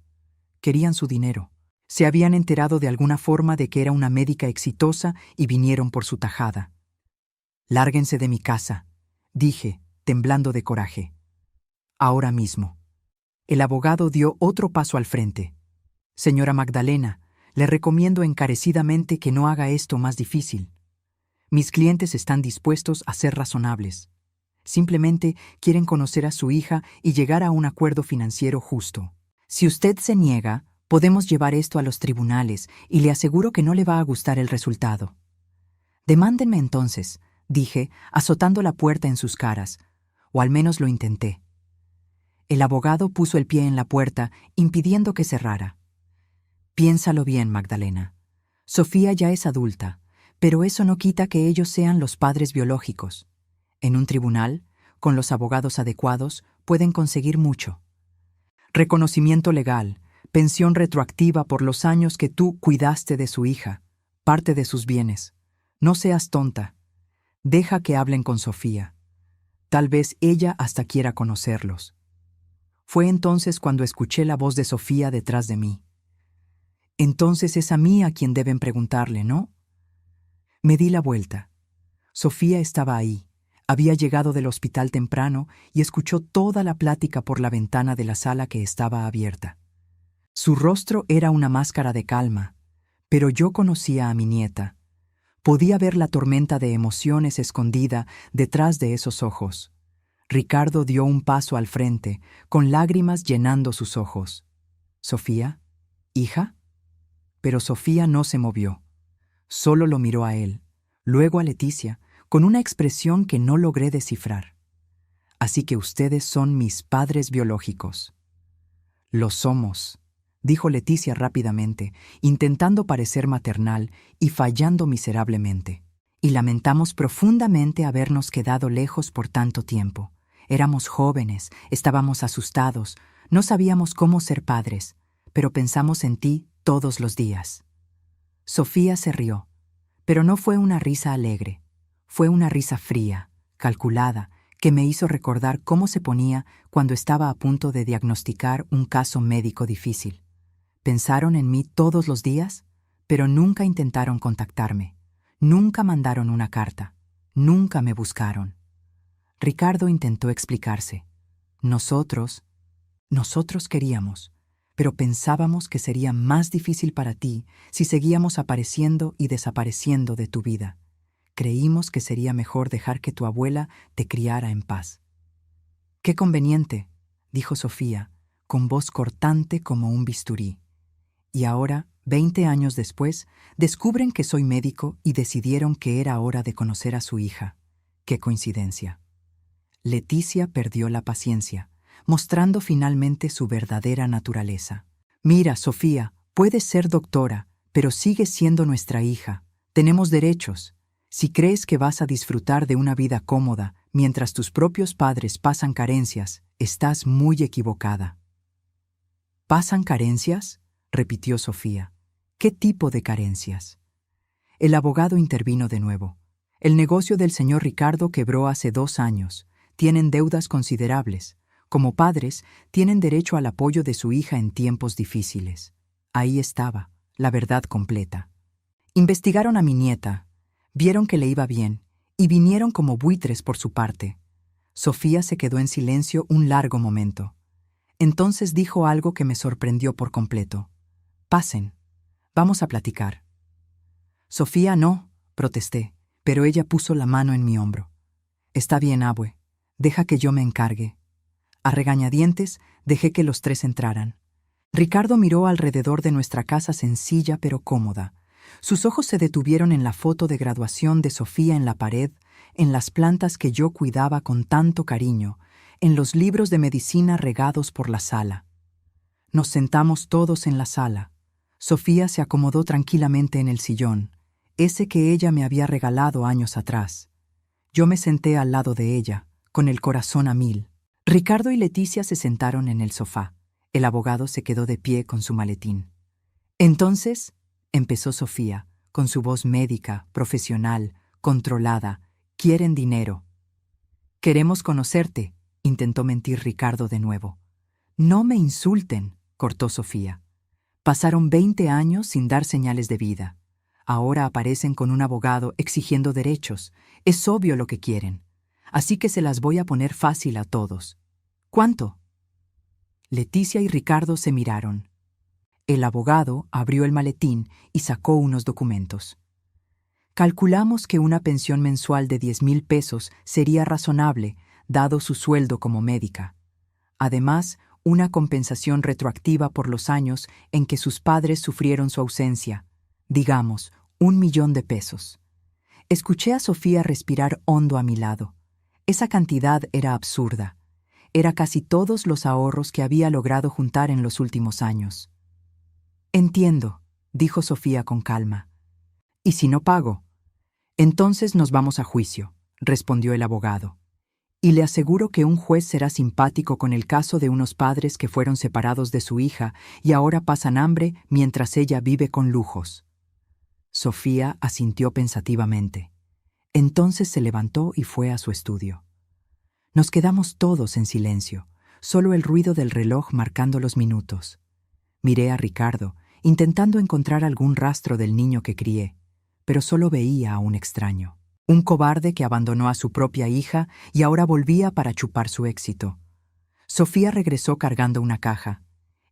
querían su dinero. Se habían enterado de alguna forma de que era una médica exitosa y vinieron por su tajada. Lárguense de mi casa, dije, temblando de coraje. Ahora mismo. El abogado dio otro paso al frente. Señora Magdalena, le recomiendo encarecidamente que no haga esto más difícil. Mis clientes están dispuestos a ser razonables. Simplemente quieren conocer a su hija y llegar a un acuerdo financiero justo. Si usted se niega, podemos llevar esto a los tribunales y le aseguro que no le va a gustar el resultado. Demándenme entonces, dije, azotando la puerta en sus caras, o al menos lo intenté. El abogado puso el pie en la puerta, impidiendo que cerrara. Piénsalo bien, Magdalena. Sofía ya es adulta, pero eso no quita que ellos sean los padres biológicos. En un tribunal, con los abogados adecuados, pueden conseguir mucho. Reconocimiento legal, pensión retroactiva por los años que tú cuidaste de su hija, parte de sus bienes. No seas tonta. Deja que hablen con Sofía. Tal vez ella hasta quiera conocerlos. Fue entonces cuando escuché la voz de Sofía detrás de mí. Entonces es a mí a quien deben preguntarle, ¿no? Me di la vuelta. Sofía estaba ahí. Había llegado del hospital temprano y escuchó toda la plática por la ventana de la sala que estaba abierta. Su rostro era una máscara de calma, pero yo conocía a mi nieta. Podía ver la tormenta de emociones escondida detrás de esos ojos. Ricardo dio un paso al frente, con lágrimas llenando sus ojos. ¿Sofía? ¿Hija? Pero Sofía no se movió. Solo lo miró a él, luego a Leticia, con una expresión que no logré descifrar. Así que ustedes son mis padres biológicos. Lo somos, dijo Leticia rápidamente, intentando parecer maternal y fallando miserablemente. Y lamentamos profundamente habernos quedado lejos por tanto tiempo. Éramos jóvenes, estábamos asustados, no sabíamos cómo ser padres, pero pensamos en ti todos los días. Sofía se rió, pero no fue una risa alegre. Fue una risa fría, calculada, que me hizo recordar cómo se ponía cuando estaba a punto de diagnosticar un caso médico difícil. Pensaron en mí todos los días, pero nunca intentaron contactarme. Nunca mandaron una carta. Nunca me buscaron. Ricardo intentó explicarse. Nosotros, Nosotros queríamos, pero pensábamos que sería más difícil para ti si seguíamos apareciendo y desapareciendo de tu vida. Creímos que sería mejor dejar que tu abuela te criara en paz. «Qué conveniente», dijo Sofía, con voz cortante como un bisturí. Y ahora, 20 años después, descubren que soy médico y decidieron que era hora de conocer a su hija. ¡Qué coincidencia! Leticia perdió la paciencia, mostrando finalmente su verdadera naturaleza. «Mira, Sofía, puedes ser doctora, pero sigues siendo nuestra hija. Tenemos derechos. Si crees que vas a disfrutar de una vida cómoda mientras tus propios padres pasan carencias, estás muy equivocada». «¿Pasan carencias?», repitió Sofía. «¿Qué tipo de carencias?». El abogado intervino de nuevo. «El negocio del señor Ricardo quebró hace 2 años. Tienen deudas considerables. Como padres, tienen derecho al apoyo de su hija en tiempos difíciles». Ahí estaba, la verdad completa. Investigaron a mi nieta, vieron que le iba bien, y vinieron como buitres por su parte. Sofía se quedó en silencio un largo momento. Entonces dijo algo que me sorprendió por completo. «Pasen, vamos a platicar». «Sofía, no», protesté, pero ella puso la mano en mi hombro. «Está bien, abue, deja que yo me encargue». A regañadientes, dejé que los 3 entraran. Ricardo miró alrededor de nuestra casa sencilla pero cómoda. Sus ojos se detuvieron en la foto de graduación de Sofía en la pared, en las plantas que yo cuidaba con tanto cariño, en los libros de medicina regados por la sala. Nos sentamos todos en la sala. Sofía se acomodó tranquilamente en el sillón, ese que ella me había regalado años atrás. Yo me senté al lado de ella, con el corazón a 1000. Ricardo y Leticia se sentaron en el sofá. El abogado se quedó de pie con su maletín. «Entonces», empezó Sofía, con su voz médica, profesional, controlada, «quieren dinero». «Queremos conocerte», intentó mentir Ricardo de nuevo. «No me insulten», cortó Sofía. «Pasaron 20 años sin dar señales de vida. Ahora aparecen con un abogado exigiendo derechos. Es obvio lo que quieren. Así que se las voy a poner fácil a todos. ¿Cuánto?». Leticia y Ricardo se miraron. El abogado abrió el maletín y sacó unos documentos. «Calculamos que una pensión mensual de 10,000 pesos sería razonable, dado su sueldo como médica. Además, una compensación retroactiva por los años en que sus padres sufrieron su ausencia. Digamos, 1,000,000 de pesos». Escuché a Sofía respirar hondo a mi lado. Esa cantidad era absurda. Era casi todos los ahorros que había logrado juntar en los últimos años. «Entiendo», dijo Sofía con calma. «¿Y si no pago?». «Entonces nos vamos a juicio», respondió el abogado. «Y le aseguro que un juez será simpático con el caso de unos padres que fueron separados de su hija y ahora pasan hambre mientras ella vive con lujos». Sofía asintió pensativamente. Entonces se levantó y fue a su estudio. Nos quedamos todos en silencio, solo el ruido del reloj marcando los minutos. Miré a Ricardo, intentando encontrar algún rastro del niño que crié, pero solo veía a un extraño. Un cobarde que abandonó a su propia hija y ahora volvía para chupar su éxito. Sofía regresó cargando una caja.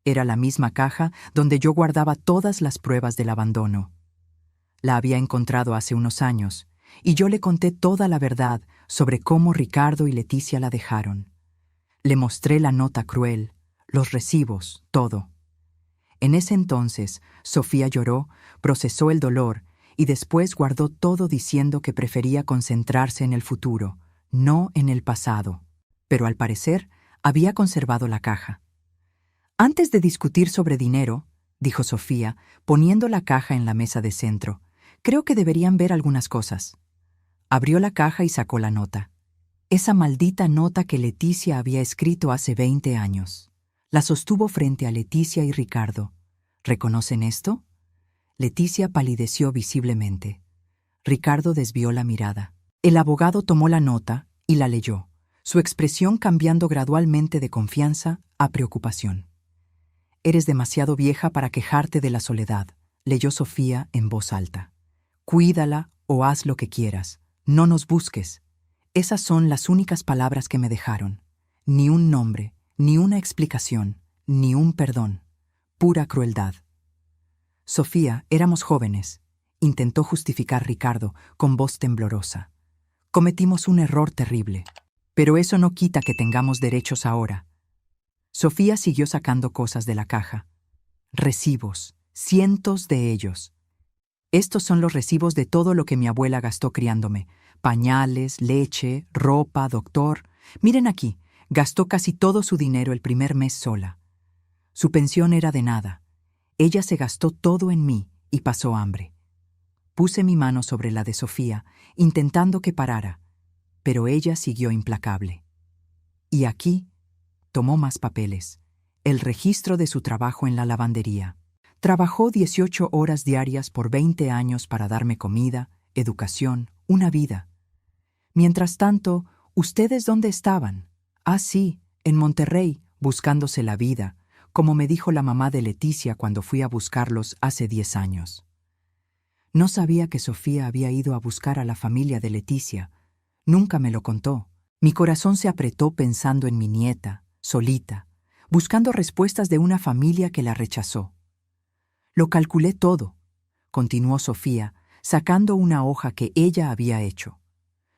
Era la misma caja donde yo guardaba todas las pruebas del abandono. La había encontrado hace unos años, y yo le conté toda la verdad sobre cómo Ricardo y Leticia la dejaron. Le mostré la nota cruel, los recibos, todo. En ese entonces, Sofía lloró, procesó el dolor y después guardó todo diciendo que prefería concentrarse en el futuro, no en el pasado. Pero al parecer, había conservado la caja. «Antes de discutir sobre dinero», dijo Sofía, poniendo la caja en la mesa de centro, «creo que deberían ver algunas cosas». Abrió la caja y sacó la nota. Esa maldita nota que Leticia había escrito hace 20 años. La sostuvo frente a Leticia y Ricardo. ¿Reconocen esto? Leticia palideció visiblemente. Ricardo desvió la mirada. El abogado tomó la nota y la leyó, su expresión cambiando gradualmente de confianza a preocupación. «Eres demasiado vieja para quejarte de la soledad», leyó Sofía en voz alta. «Cuídala o haz lo que quieras. No nos busques». Esas son las únicas palabras que me dejaron. Ni un nombre, Ni una explicación, ni un perdón. Pura crueldad. Sofía, éramos jóvenes, intentó justificar Ricardo con voz temblorosa. Cometimos un error terrible, pero eso no quita que tengamos derechos ahora. Sofía siguió sacando cosas de la caja. Recibos, cientos de ellos. Estos son los recibos de todo lo que mi abuela gastó criándome. Pañales, leche, ropa, doctor. Miren aquí, gastó casi todo su dinero el primer mes sola. Su pensión era de nada. Ella se gastó todo en mí y pasó hambre. Puse mi mano sobre la de Sofía, intentando que parara, pero ella siguió implacable. Y aquí tomó más papeles. El registro de su trabajo en la lavandería. Trabajó 18 horas diarias por 20 años para darme comida, educación, una vida. Mientras tanto, ¿ustedes dónde estaban? Ah, sí, en Monterrey, buscándose la vida, como me dijo la mamá de Leticia cuando fui a buscarlos hace 10 años. No sabía que Sofía había ido a buscar a la familia de Leticia. Nunca me lo contó. Mi corazón se apretó pensando en mi nieta, solita, buscando respuestas de una familia que la rechazó. Lo calculé todo, continuó Sofía, sacando una hoja que ella había hecho,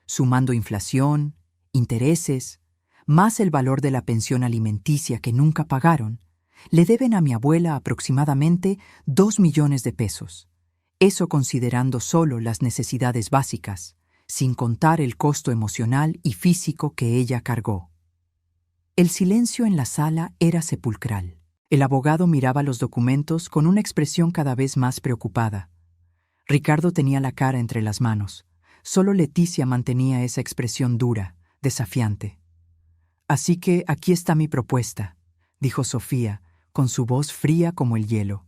sumando inflación, intereses, más el valor de la pensión alimenticia que nunca pagaron. Le deben a mi abuela aproximadamente 2 millones de pesos. Eso considerando solo las necesidades básicas, sin contar el costo emocional y físico que ella cargó. El silencio en la sala era sepulcral. El abogado miraba los documentos con una expresión cada vez más preocupada. Ricardo tenía la cara entre las manos. Solo Leticia mantenía esa expresión dura, desafiante. «Así que aquí está mi propuesta», dijo Sofía, con su voz fría como el hielo.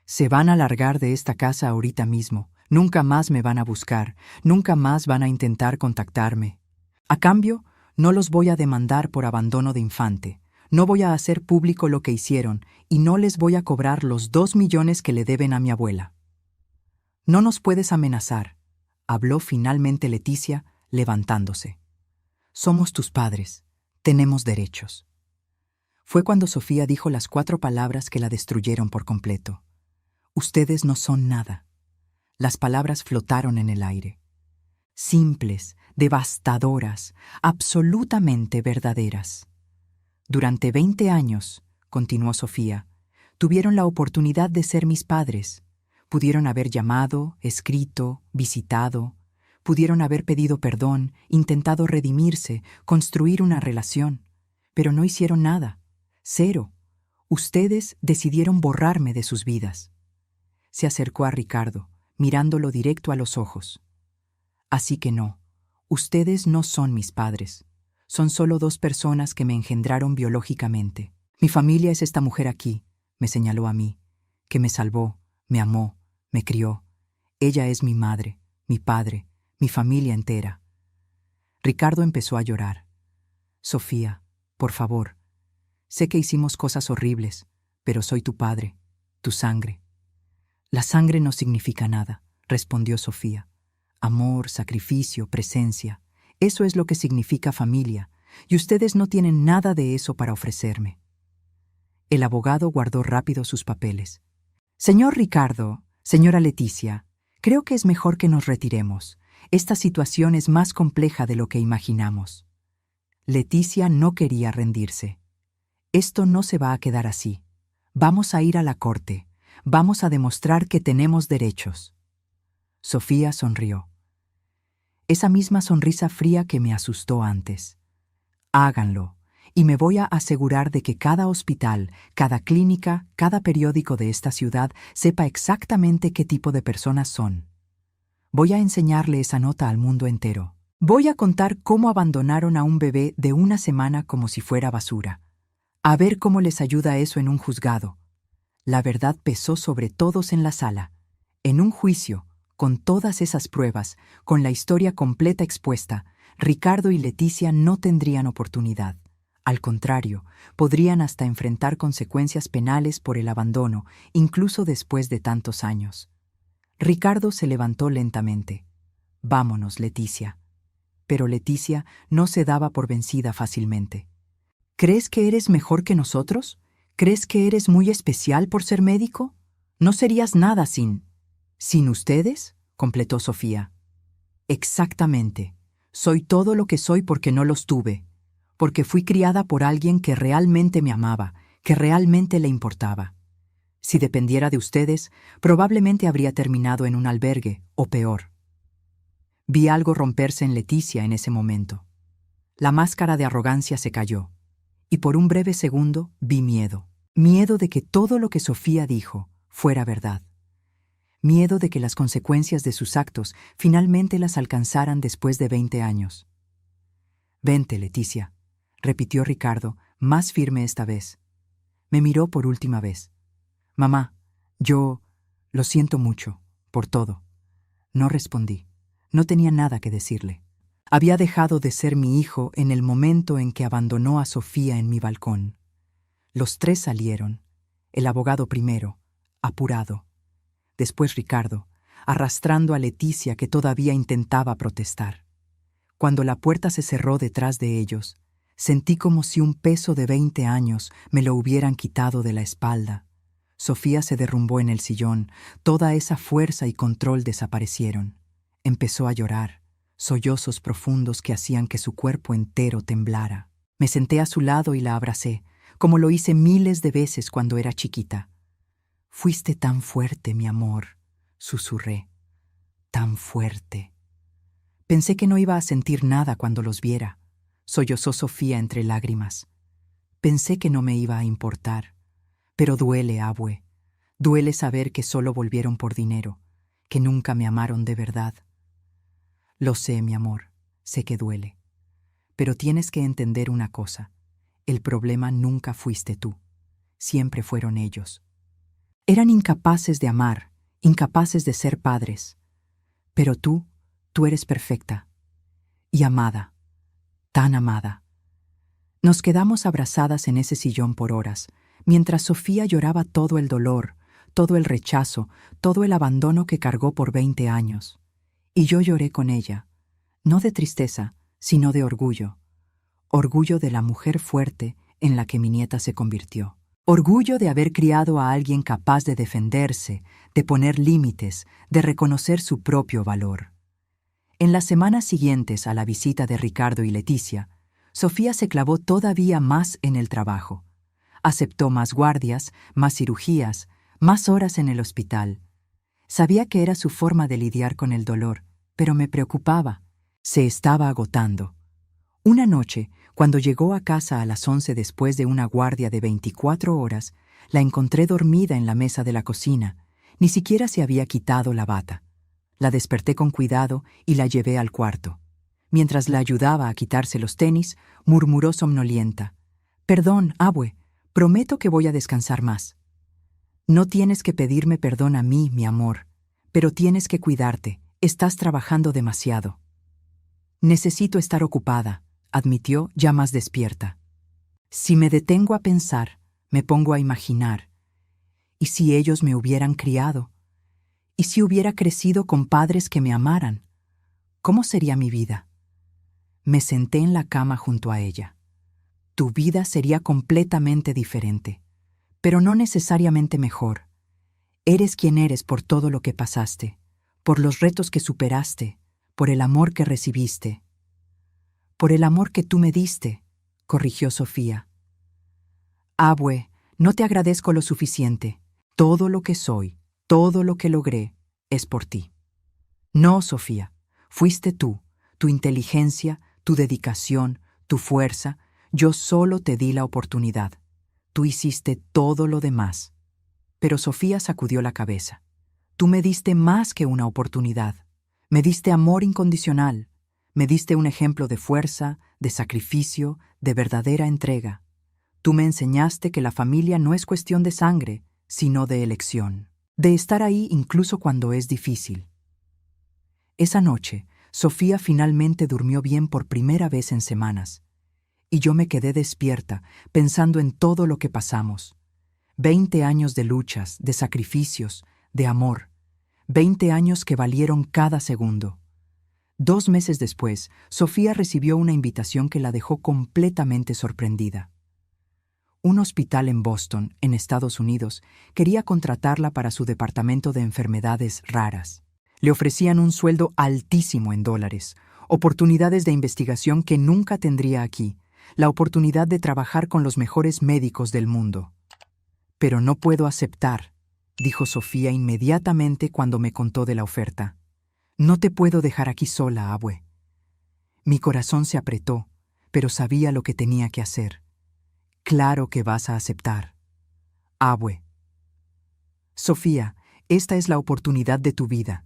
«Se van a largar de esta casa ahorita mismo. Nunca más me van a buscar. Nunca más van a intentar contactarme. A cambio, no los voy a demandar por abandono de infante. No voy a hacer público lo que hicieron y no les voy a cobrar los 2 millones que le deben a mi abuela». «No nos puedes amenazar», habló finalmente Leticia, levantándose. «Somos tus padres. Tenemos derechos». Fue cuando Sofía dijo las 4 palabras que la destruyeron por completo. «Ustedes no son nada». Las palabras flotaron en el aire. Simples, devastadoras, absolutamente verdaderas. «Durante 20 años», continuó Sofía, «tuvieron la oportunidad de ser mis padres. Pudieron haber llamado, escrito, visitado. Pudieron haber pedido perdón, intentado redimirse, construir una relación. Pero no hicieron nada. Cero. Ustedes decidieron borrarme de sus vidas». Se acercó a Ricardo, mirándolo directo a los ojos. «Así que no, ustedes no son mis padres. Son solo 2 personas que me engendraron biológicamente. Mi familia es esta mujer aquí», me señaló a mí, «que me salvó, me amó, me crió. Ella es mi madre, mi padre, mi familia entera». Ricardo empezó a llorar. «Sofía, por favor, sé que hicimos cosas horribles, pero soy tu padre, tu sangre». «La sangre no significa nada», respondió Sofía. «Amor, sacrificio, presencia. Eso es lo que significa familia, y ustedes no tienen nada de eso para ofrecerme». El abogado guardó rápido sus papeles. «Señor Ricardo, señora Leticia, creo que es mejor que nos retiremos. Esta situación es más compleja de lo que imaginamos». Leticia no quería rendirse. «Esto no se va a quedar así. Vamos a ir a la corte. Vamos a demostrar que tenemos derechos». Sofía sonrió. Esa misma sonrisa fría que me asustó antes. «Háganlo, y me voy a asegurar de que cada hospital, cada clínica, cada periódico de esta ciudad sepa exactamente qué tipo de personas son. Voy a enseñarle esa nota al mundo entero. Voy a contar cómo abandonaron a un bebé de 1 semana como si fuera basura. A ver cómo les ayuda eso en un juzgado». La verdad pesó sobre todos en la sala. En un juicio, con todas esas pruebas, con la historia completa expuesta, Ricardo y Leticia no tendrían oportunidad. Al contrario, podrían hasta enfrentar consecuencias penales por el abandono, incluso después de tantos años. Ricardo se levantó lentamente. «Vámonos, Leticia». Pero Leticia no se daba por vencida fácilmente. ¿Crees que eres mejor que nosotros? ¿Crees que eres muy especial por ser médico? No serías nada ¿Sin ustedes? Completó Sofía. Exactamente. Soy todo lo que soy porque no los tuve, porque fui criada por alguien que realmente me amaba, que realmente le importaba. Si dependiera de ustedes, probablemente habría terminado en un albergue, o peor. Vi algo romperse en Leticia en ese momento. La máscara de arrogancia se cayó, y por un breve segundo vi miedo. Miedo de que todo lo que Sofía dijo fuera verdad. Miedo de que las consecuencias de sus actos finalmente las alcanzaran después de 20 años. «Vente, Leticia», repitió Ricardo, más firme esta vez. Me miró por última vez. «Mamá, yo lo siento mucho, por todo». No respondí. No tenía nada que decirle. Había dejado de ser mi hijo en el momento en que abandonó a Sofía en mi balcón. Los tres salieron, el abogado primero, apurado. Después Ricardo, arrastrando a Leticia que todavía intentaba protestar. Cuando la puerta se cerró detrás de ellos, sentí como si un peso de 20 años me lo hubieran quitado de la espalda. Sofía se derrumbó en el sillón, toda esa fuerza y control desaparecieron. Empezó a llorar, sollozos profundos que hacían que su cuerpo entero temblara. Me senté a su lado y la abracé, como lo hice miles de veces cuando era chiquita. «Fuiste tan fuerte, mi amor», susurré. «Tan fuerte». Pensé que no iba a sentir nada cuando los viera, sollozó Sofía entre lágrimas. Pensé que no me iba a importar. Pero duele, abue. Duele saber que solo volvieron por dinero, que nunca me amaron de verdad. Lo sé, mi amor, sé que duele. Pero tienes que entender una cosa. El problema nunca fuiste tú. Siempre fueron ellos. Eran incapaces de amar, incapaces de ser padres. Pero tú eres perfecta. Y amada. Tan amada. Nos quedamos abrazadas en ese sillón por horas, mientras Sofía lloraba todo el dolor, todo el rechazo, todo el abandono que cargó por 20 años. Y yo lloré con ella, no de tristeza, sino de orgullo. Orgullo de la mujer fuerte en la que mi nieta se convirtió. Orgullo de haber criado a alguien capaz de defenderse, de poner límites, de reconocer su propio valor. En las semanas siguientes a la visita de Ricardo y Leticia, Sofía se clavó todavía más en el trabajo. Aceptó más guardias, más cirugías, más horas en el hospital. Sabía que era su forma de lidiar con el dolor, pero me preocupaba. Se estaba agotando. Una noche, cuando llegó a casa a las 11 después de una guardia de 24 horas, la encontré dormida en la mesa de la cocina. Ni siquiera se había quitado la bata. La desperté con cuidado y la llevé al cuarto. Mientras la ayudaba a quitarse los tenis, murmuró somnolienta. «Perdón, abue, prometo que voy a descansar más». «No tienes que pedirme perdón a mí, mi amor, pero tienes que cuidarte, estás trabajando demasiado». «Necesito estar ocupada», admitió ya más despierta. «Si me detengo a pensar, me pongo a imaginar. ¿Y si ellos me hubieran criado? ¿Y si hubiera crecido con padres que me amaran? ¿Cómo sería mi vida?» Me senté en la cama junto a ella. «Tu vida sería completamente diferente, pero no necesariamente mejor. Eres quien eres por todo lo que pasaste, por los retos que superaste, por el amor que recibiste». «Por el amor que tú me diste», corrigió Sofía. «Abue, no te agradezco lo suficiente. Todo lo que soy, todo lo que logré, es por ti». «No, Sofía, fuiste tú, tu inteligencia, tu dedicación, tu fuerza. Yo solo te di la oportunidad. Tú hiciste todo lo demás». Pero Sofía sacudió la cabeza. «Tú me diste más que una oportunidad. Me diste amor incondicional. Me diste un ejemplo de fuerza, de sacrificio, de verdadera entrega. Tú me enseñaste que la familia no es cuestión de sangre, sino de elección. De estar ahí incluso cuando es difícil». Esa noche, Sofía finalmente durmió bien por primera vez en semanas. Y yo me quedé despierta, pensando en todo lo que pasamos. 20 años de luchas, de sacrificios, de amor. 20 años que valieron cada segundo. 2 meses después, Sofía recibió una invitación que la dejó completamente sorprendida. Un hospital en Boston, en Estados Unidos, quería contratarla para su departamento de enfermedades raras. Le ofrecían un sueldo altísimo en dólares, oportunidades de investigación que nunca tendría aquí, la oportunidad de trabajar con los mejores médicos del mundo. Pero no puedo aceptar, dijo Sofía inmediatamente cuando me contó de la oferta. No te puedo dejar aquí sola, abue. Mi corazón se apretó, pero sabía lo que tenía que hacer. Claro que vas a aceptar. Abue. Sofía, esta es la oportunidad de tu vida.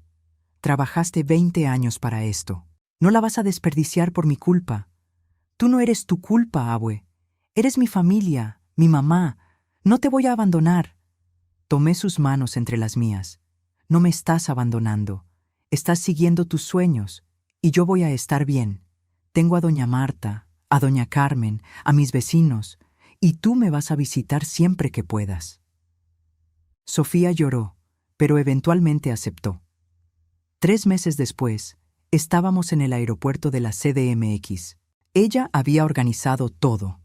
Trabajaste 20 años para esto. No la vas a desperdiciar por mi culpa. Tú no eres tu culpa, abue. Eres mi familia, mi mamá. No te voy a abandonar. Tomé sus manos entre las mías. No me estás abandonando. Estás siguiendo tus sueños, y yo voy a estar bien. Tengo a doña Marta, a doña Carmen, a mis vecinos, y tú me vas a visitar siempre que puedas. Sofía lloró, pero eventualmente aceptó. 3 meses después, estábamos en el aeropuerto de la CDMX. Ella había organizado todo.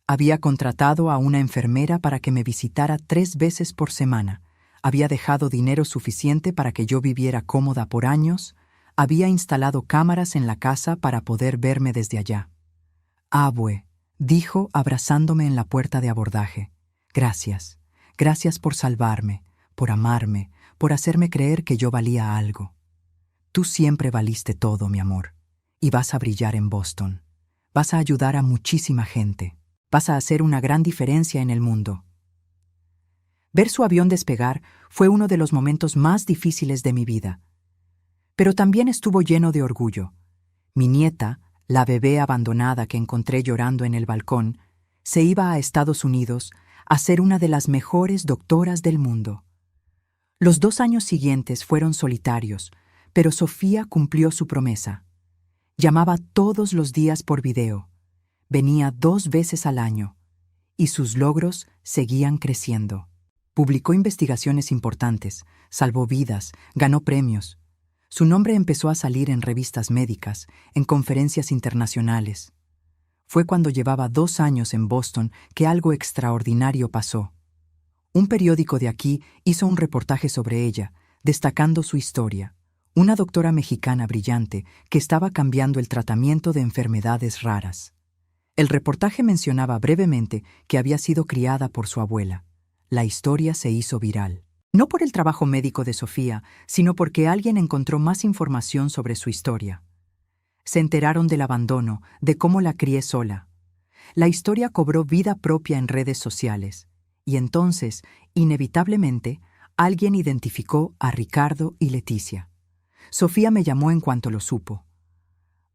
Había contratado a una enfermera para que me visitara 3 veces por semana. Había dejado dinero suficiente para que yo viviera cómoda por años. Había instalado cámaras en la casa para poder verme desde allá. Abue, dijo abrazándome en la puerta de abordaje. Gracias. Gracias por salvarme, por amarme, por hacerme creer que yo valía algo. Tú siempre valiste todo, mi amor. Y vas a brillar en Boston. Vas a ayudar a muchísima gente. Vas a hacer una gran diferencia en el mundo. Ver su avión despegar fue uno de los momentos más difíciles de mi vida. Pero también estuvo lleno de orgullo. Mi nieta, la bebé abandonada que encontré llorando en el balcón, se iba a Estados Unidos a ser una de las mejores doctoras del mundo. Los 2 años siguientes fueron solitarios, pero Sofía cumplió su promesa. Llamaba todos los días por video. Venía 2 veces al año. Y sus logros seguían creciendo. Publicó investigaciones importantes, salvó vidas, ganó premios. Su nombre empezó a salir en revistas médicas, en conferencias internacionales. Fue cuando llevaba 2 años en Boston que algo extraordinario pasó. Un periódico de aquí hizo un reportaje sobre ella, destacando su historia. Una doctora mexicana brillante que estaba cambiando el tratamiento de enfermedades raras. El reportaje mencionaba brevemente que había sido criada por su abuela. La historia se hizo viral. No por el trabajo médico de Sofía, sino porque alguien encontró más información sobre su historia. Se enteraron del abandono, de cómo la crié sola. La historia cobró vida propia en redes sociales. Y entonces, inevitablemente, alguien identificó a Ricardo y Leticia. Sofía me llamó en cuanto lo supo.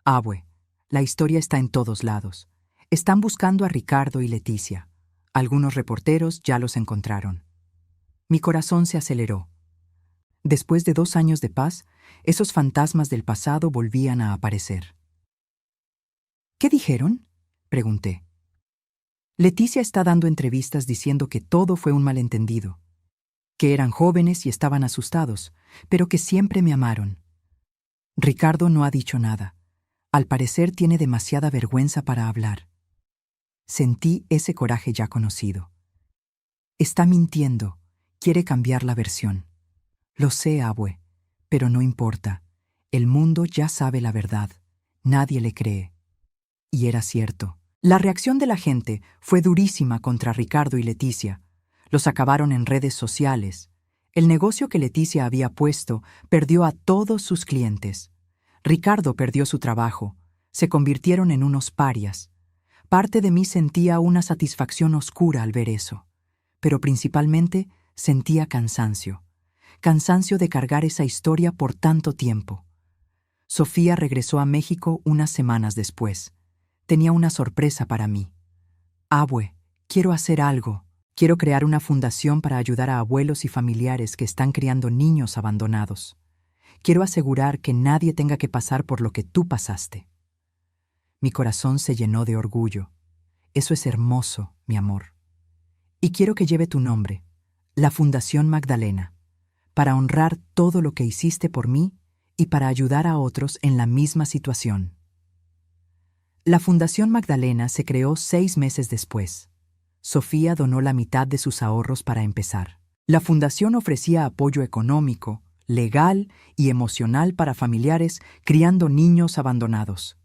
Abue, la historia está en todos lados. Están buscando a Ricardo y Leticia. Algunos reporteros ya los encontraron. Mi corazón se aceleró. Después de 2 años de paz, esos fantasmas del pasado volvían a aparecer. ¿Qué dijeron?, pregunté. Leticia está dando entrevistas diciendo que todo fue un malentendido, que eran jóvenes y estaban asustados, pero que siempre me amaron. Ricardo no ha dicho nada. Al parecer tiene demasiada vergüenza para hablar. Sentí ese coraje ya conocido. Está mintiendo. Quiere cambiar la versión. Lo sé, abue, pero no importa. El mundo ya sabe la verdad. Nadie le cree. Y era cierto. La reacción de la gente fue durísima contra Ricardo y Leticia. Los acabaron en redes sociales. El negocio que Leticia había puesto perdió a todos sus clientes. Ricardo perdió su trabajo. Se convirtieron en unos parias. Parte de mí sentía una satisfacción oscura al ver eso. Pero principalmente sentía cansancio. Cansancio de cargar esa historia por tanto tiempo. Sofía regresó a México unas semanas después. Tenía una sorpresa para mí. Abue, quiero hacer algo. Quiero crear una fundación para ayudar a abuelos y familiares que están criando niños abandonados. Quiero asegurar que nadie tenga que pasar por lo que tú pasaste. Mi corazón se llenó de orgullo. Eso es hermoso, mi amor. Y quiero que lleve tu nombre, la Fundación Magdalena, para honrar todo lo que hiciste por mí y para ayudar a otros en la misma situación. La Fundación Magdalena se creó 6 meses después. Sofía donó la mitad de sus ahorros para empezar. La fundación ofrecía apoyo económico, legal y emocional para familiares criando niños abandonados.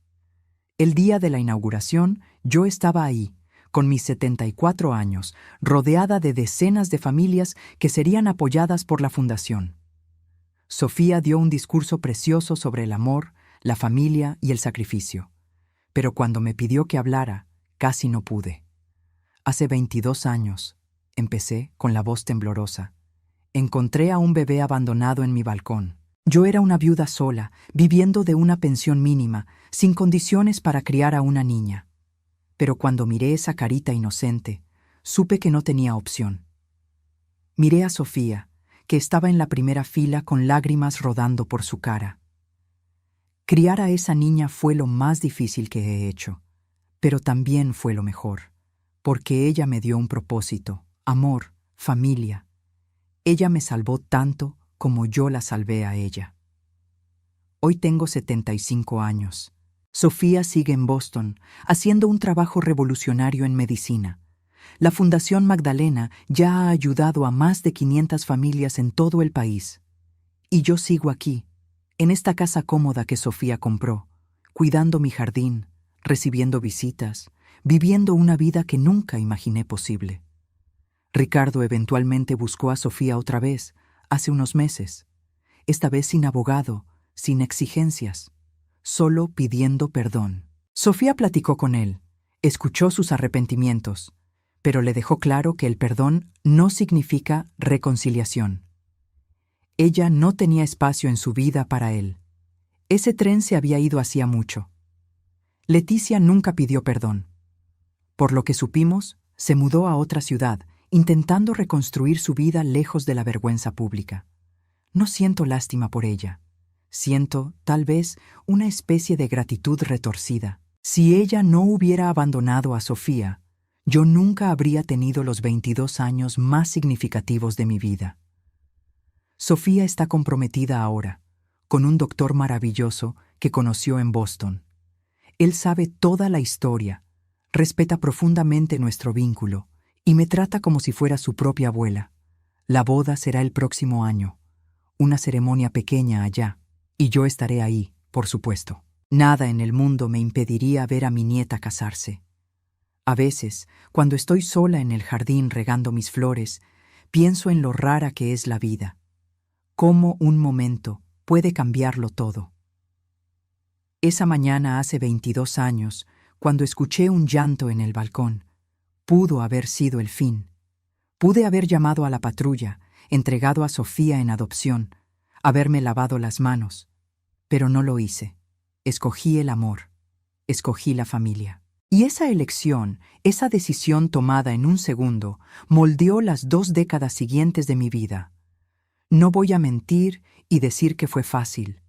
El día de la inauguración, yo estaba ahí, con mis 74 años, rodeada de decenas de familias que serían apoyadas por la fundación. Sofía dio un discurso precioso sobre el amor, la familia y el sacrificio. Pero cuando me pidió que hablara, casi no pude. Hace 22 años, empecé con la voz temblorosa. Encontré a un bebé abandonado en mi balcón. Yo era una viuda sola, viviendo de una pensión mínima, sin condiciones para criar a una niña. Pero cuando miré esa carita inocente, supe que no tenía opción. Miré a Sofía, que estaba en la primera fila con lágrimas rodando por su cara. Criar a esa niña fue lo más difícil que he hecho, pero también fue lo mejor, porque ella me dio un propósito, amor, familia. Ella me salvó tanto como yo la salvé a ella. Hoy tengo 75 años. Sofía sigue en Boston, haciendo un trabajo revolucionario en medicina. La Fundación Magdalena ya ha ayudado a más de 500 familias en todo el país. Y yo sigo aquí, en esta casa cómoda que Sofía compró, cuidando mi jardín, recibiendo visitas, viviendo una vida que nunca imaginé posible. Ricardo eventualmente buscó a Sofía otra vez, hace unos meses, esta vez sin abogado, sin exigencias, solo pidiendo perdón. Sofía platicó con él, escuchó sus arrepentimientos, pero le dejó claro que el perdón no significa reconciliación. Ella no tenía espacio en su vida para él. Ese tren se había ido hacía mucho. Leticia nunca pidió perdón. Por lo que supimos, se mudó a otra ciudad, intentando reconstruir su vida lejos de la vergüenza pública. No siento lástima por ella. Siento, tal vez, una especie de gratitud retorcida. Si ella no hubiera abandonado a Sofía, yo nunca habría tenido los 22 años más significativos de mi vida. Sofía está comprometida ahora, con un doctor maravilloso que conoció en Boston. Él sabe toda la historia, respeta profundamente nuestro vínculo y me trata como si fuera su propia abuela. La boda será el próximo año, una ceremonia pequeña allá, y yo estaré ahí, por supuesto. Nada en el mundo me impediría ver a mi nieta casarse. A veces, cuando estoy sola en el jardín regando mis flores, pienso en lo rara que es la vida. Cómo un momento puede cambiarlo todo. Esa mañana hace 22 años, cuando escuché un llanto en el balcón, pudo haber sido el fin. Pude haber llamado a la patrulla, entregado a Sofía en adopción, haberme lavado las manos, pero no lo hice. Escogí el amor, escogí la familia. Y esa elección, esa decisión tomada en un segundo, moldeó las 2 décadas siguientes de mi vida. No voy a mentir y decir que fue fácil.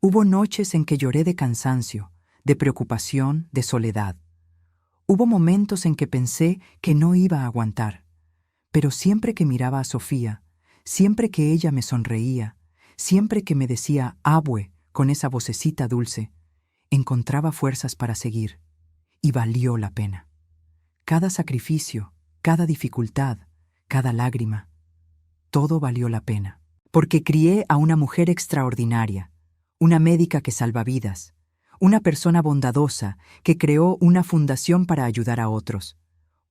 Hubo noches en que lloré de cansancio, de preocupación, de soledad. Hubo momentos en que pensé que no iba a aguantar. Pero siempre que miraba a Sofía, siempre que ella me sonreía, siempre que me decía «abue» con esa vocecita dulce, encontraba fuerzas para seguir. Y valió la pena. Cada sacrificio, cada dificultad, cada lágrima, todo valió la pena. Porque crié a una mujer extraordinaria, una médica que salva vidas, una persona bondadosa que creó una fundación para ayudar a otros,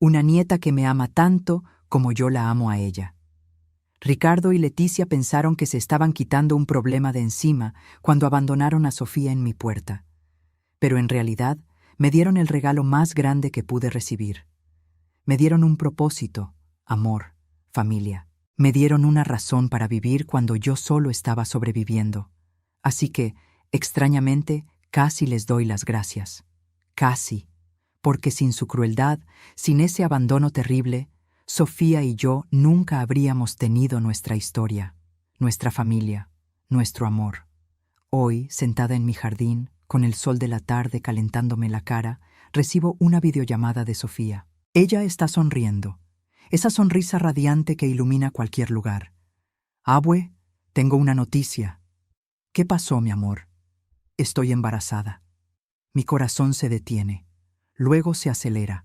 una nieta que me ama tanto como yo la amo a ella. Ricardo y Leticia pensaron que se estaban quitando un problema de encima cuando abandonaron a Sofía en mi puerta. Pero en realidad me dieron el regalo más grande que pude recibir. Me dieron un propósito, amor, familia. Me dieron una razón para vivir cuando yo solo estaba sobreviviendo. Así que, extrañamente, casi les doy las gracias. Casi. Porque sin su crueldad, sin ese abandono terrible, Sofía y yo nunca habríamos tenido nuestra historia, nuestra familia, nuestro amor. Hoy, sentada en mi jardín, con el sol de la tarde calentándome la cara, recibo una videollamada de Sofía. Ella está sonriendo. Esa sonrisa radiante que ilumina cualquier lugar. «Abue, tengo una noticia». «¿Qué pasó, mi amor?» «Estoy embarazada». Mi corazón se detiene. Luego se acelera.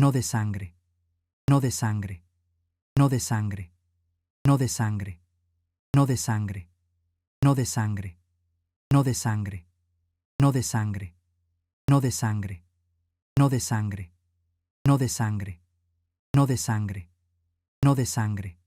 no de sangre, no de sangre, no de sangre, no de sangre, no de sangre, no de sangre, no de sangre, no de sangre, no de sangre, no de sangre, no de sangre, no de sangre, no de sangre.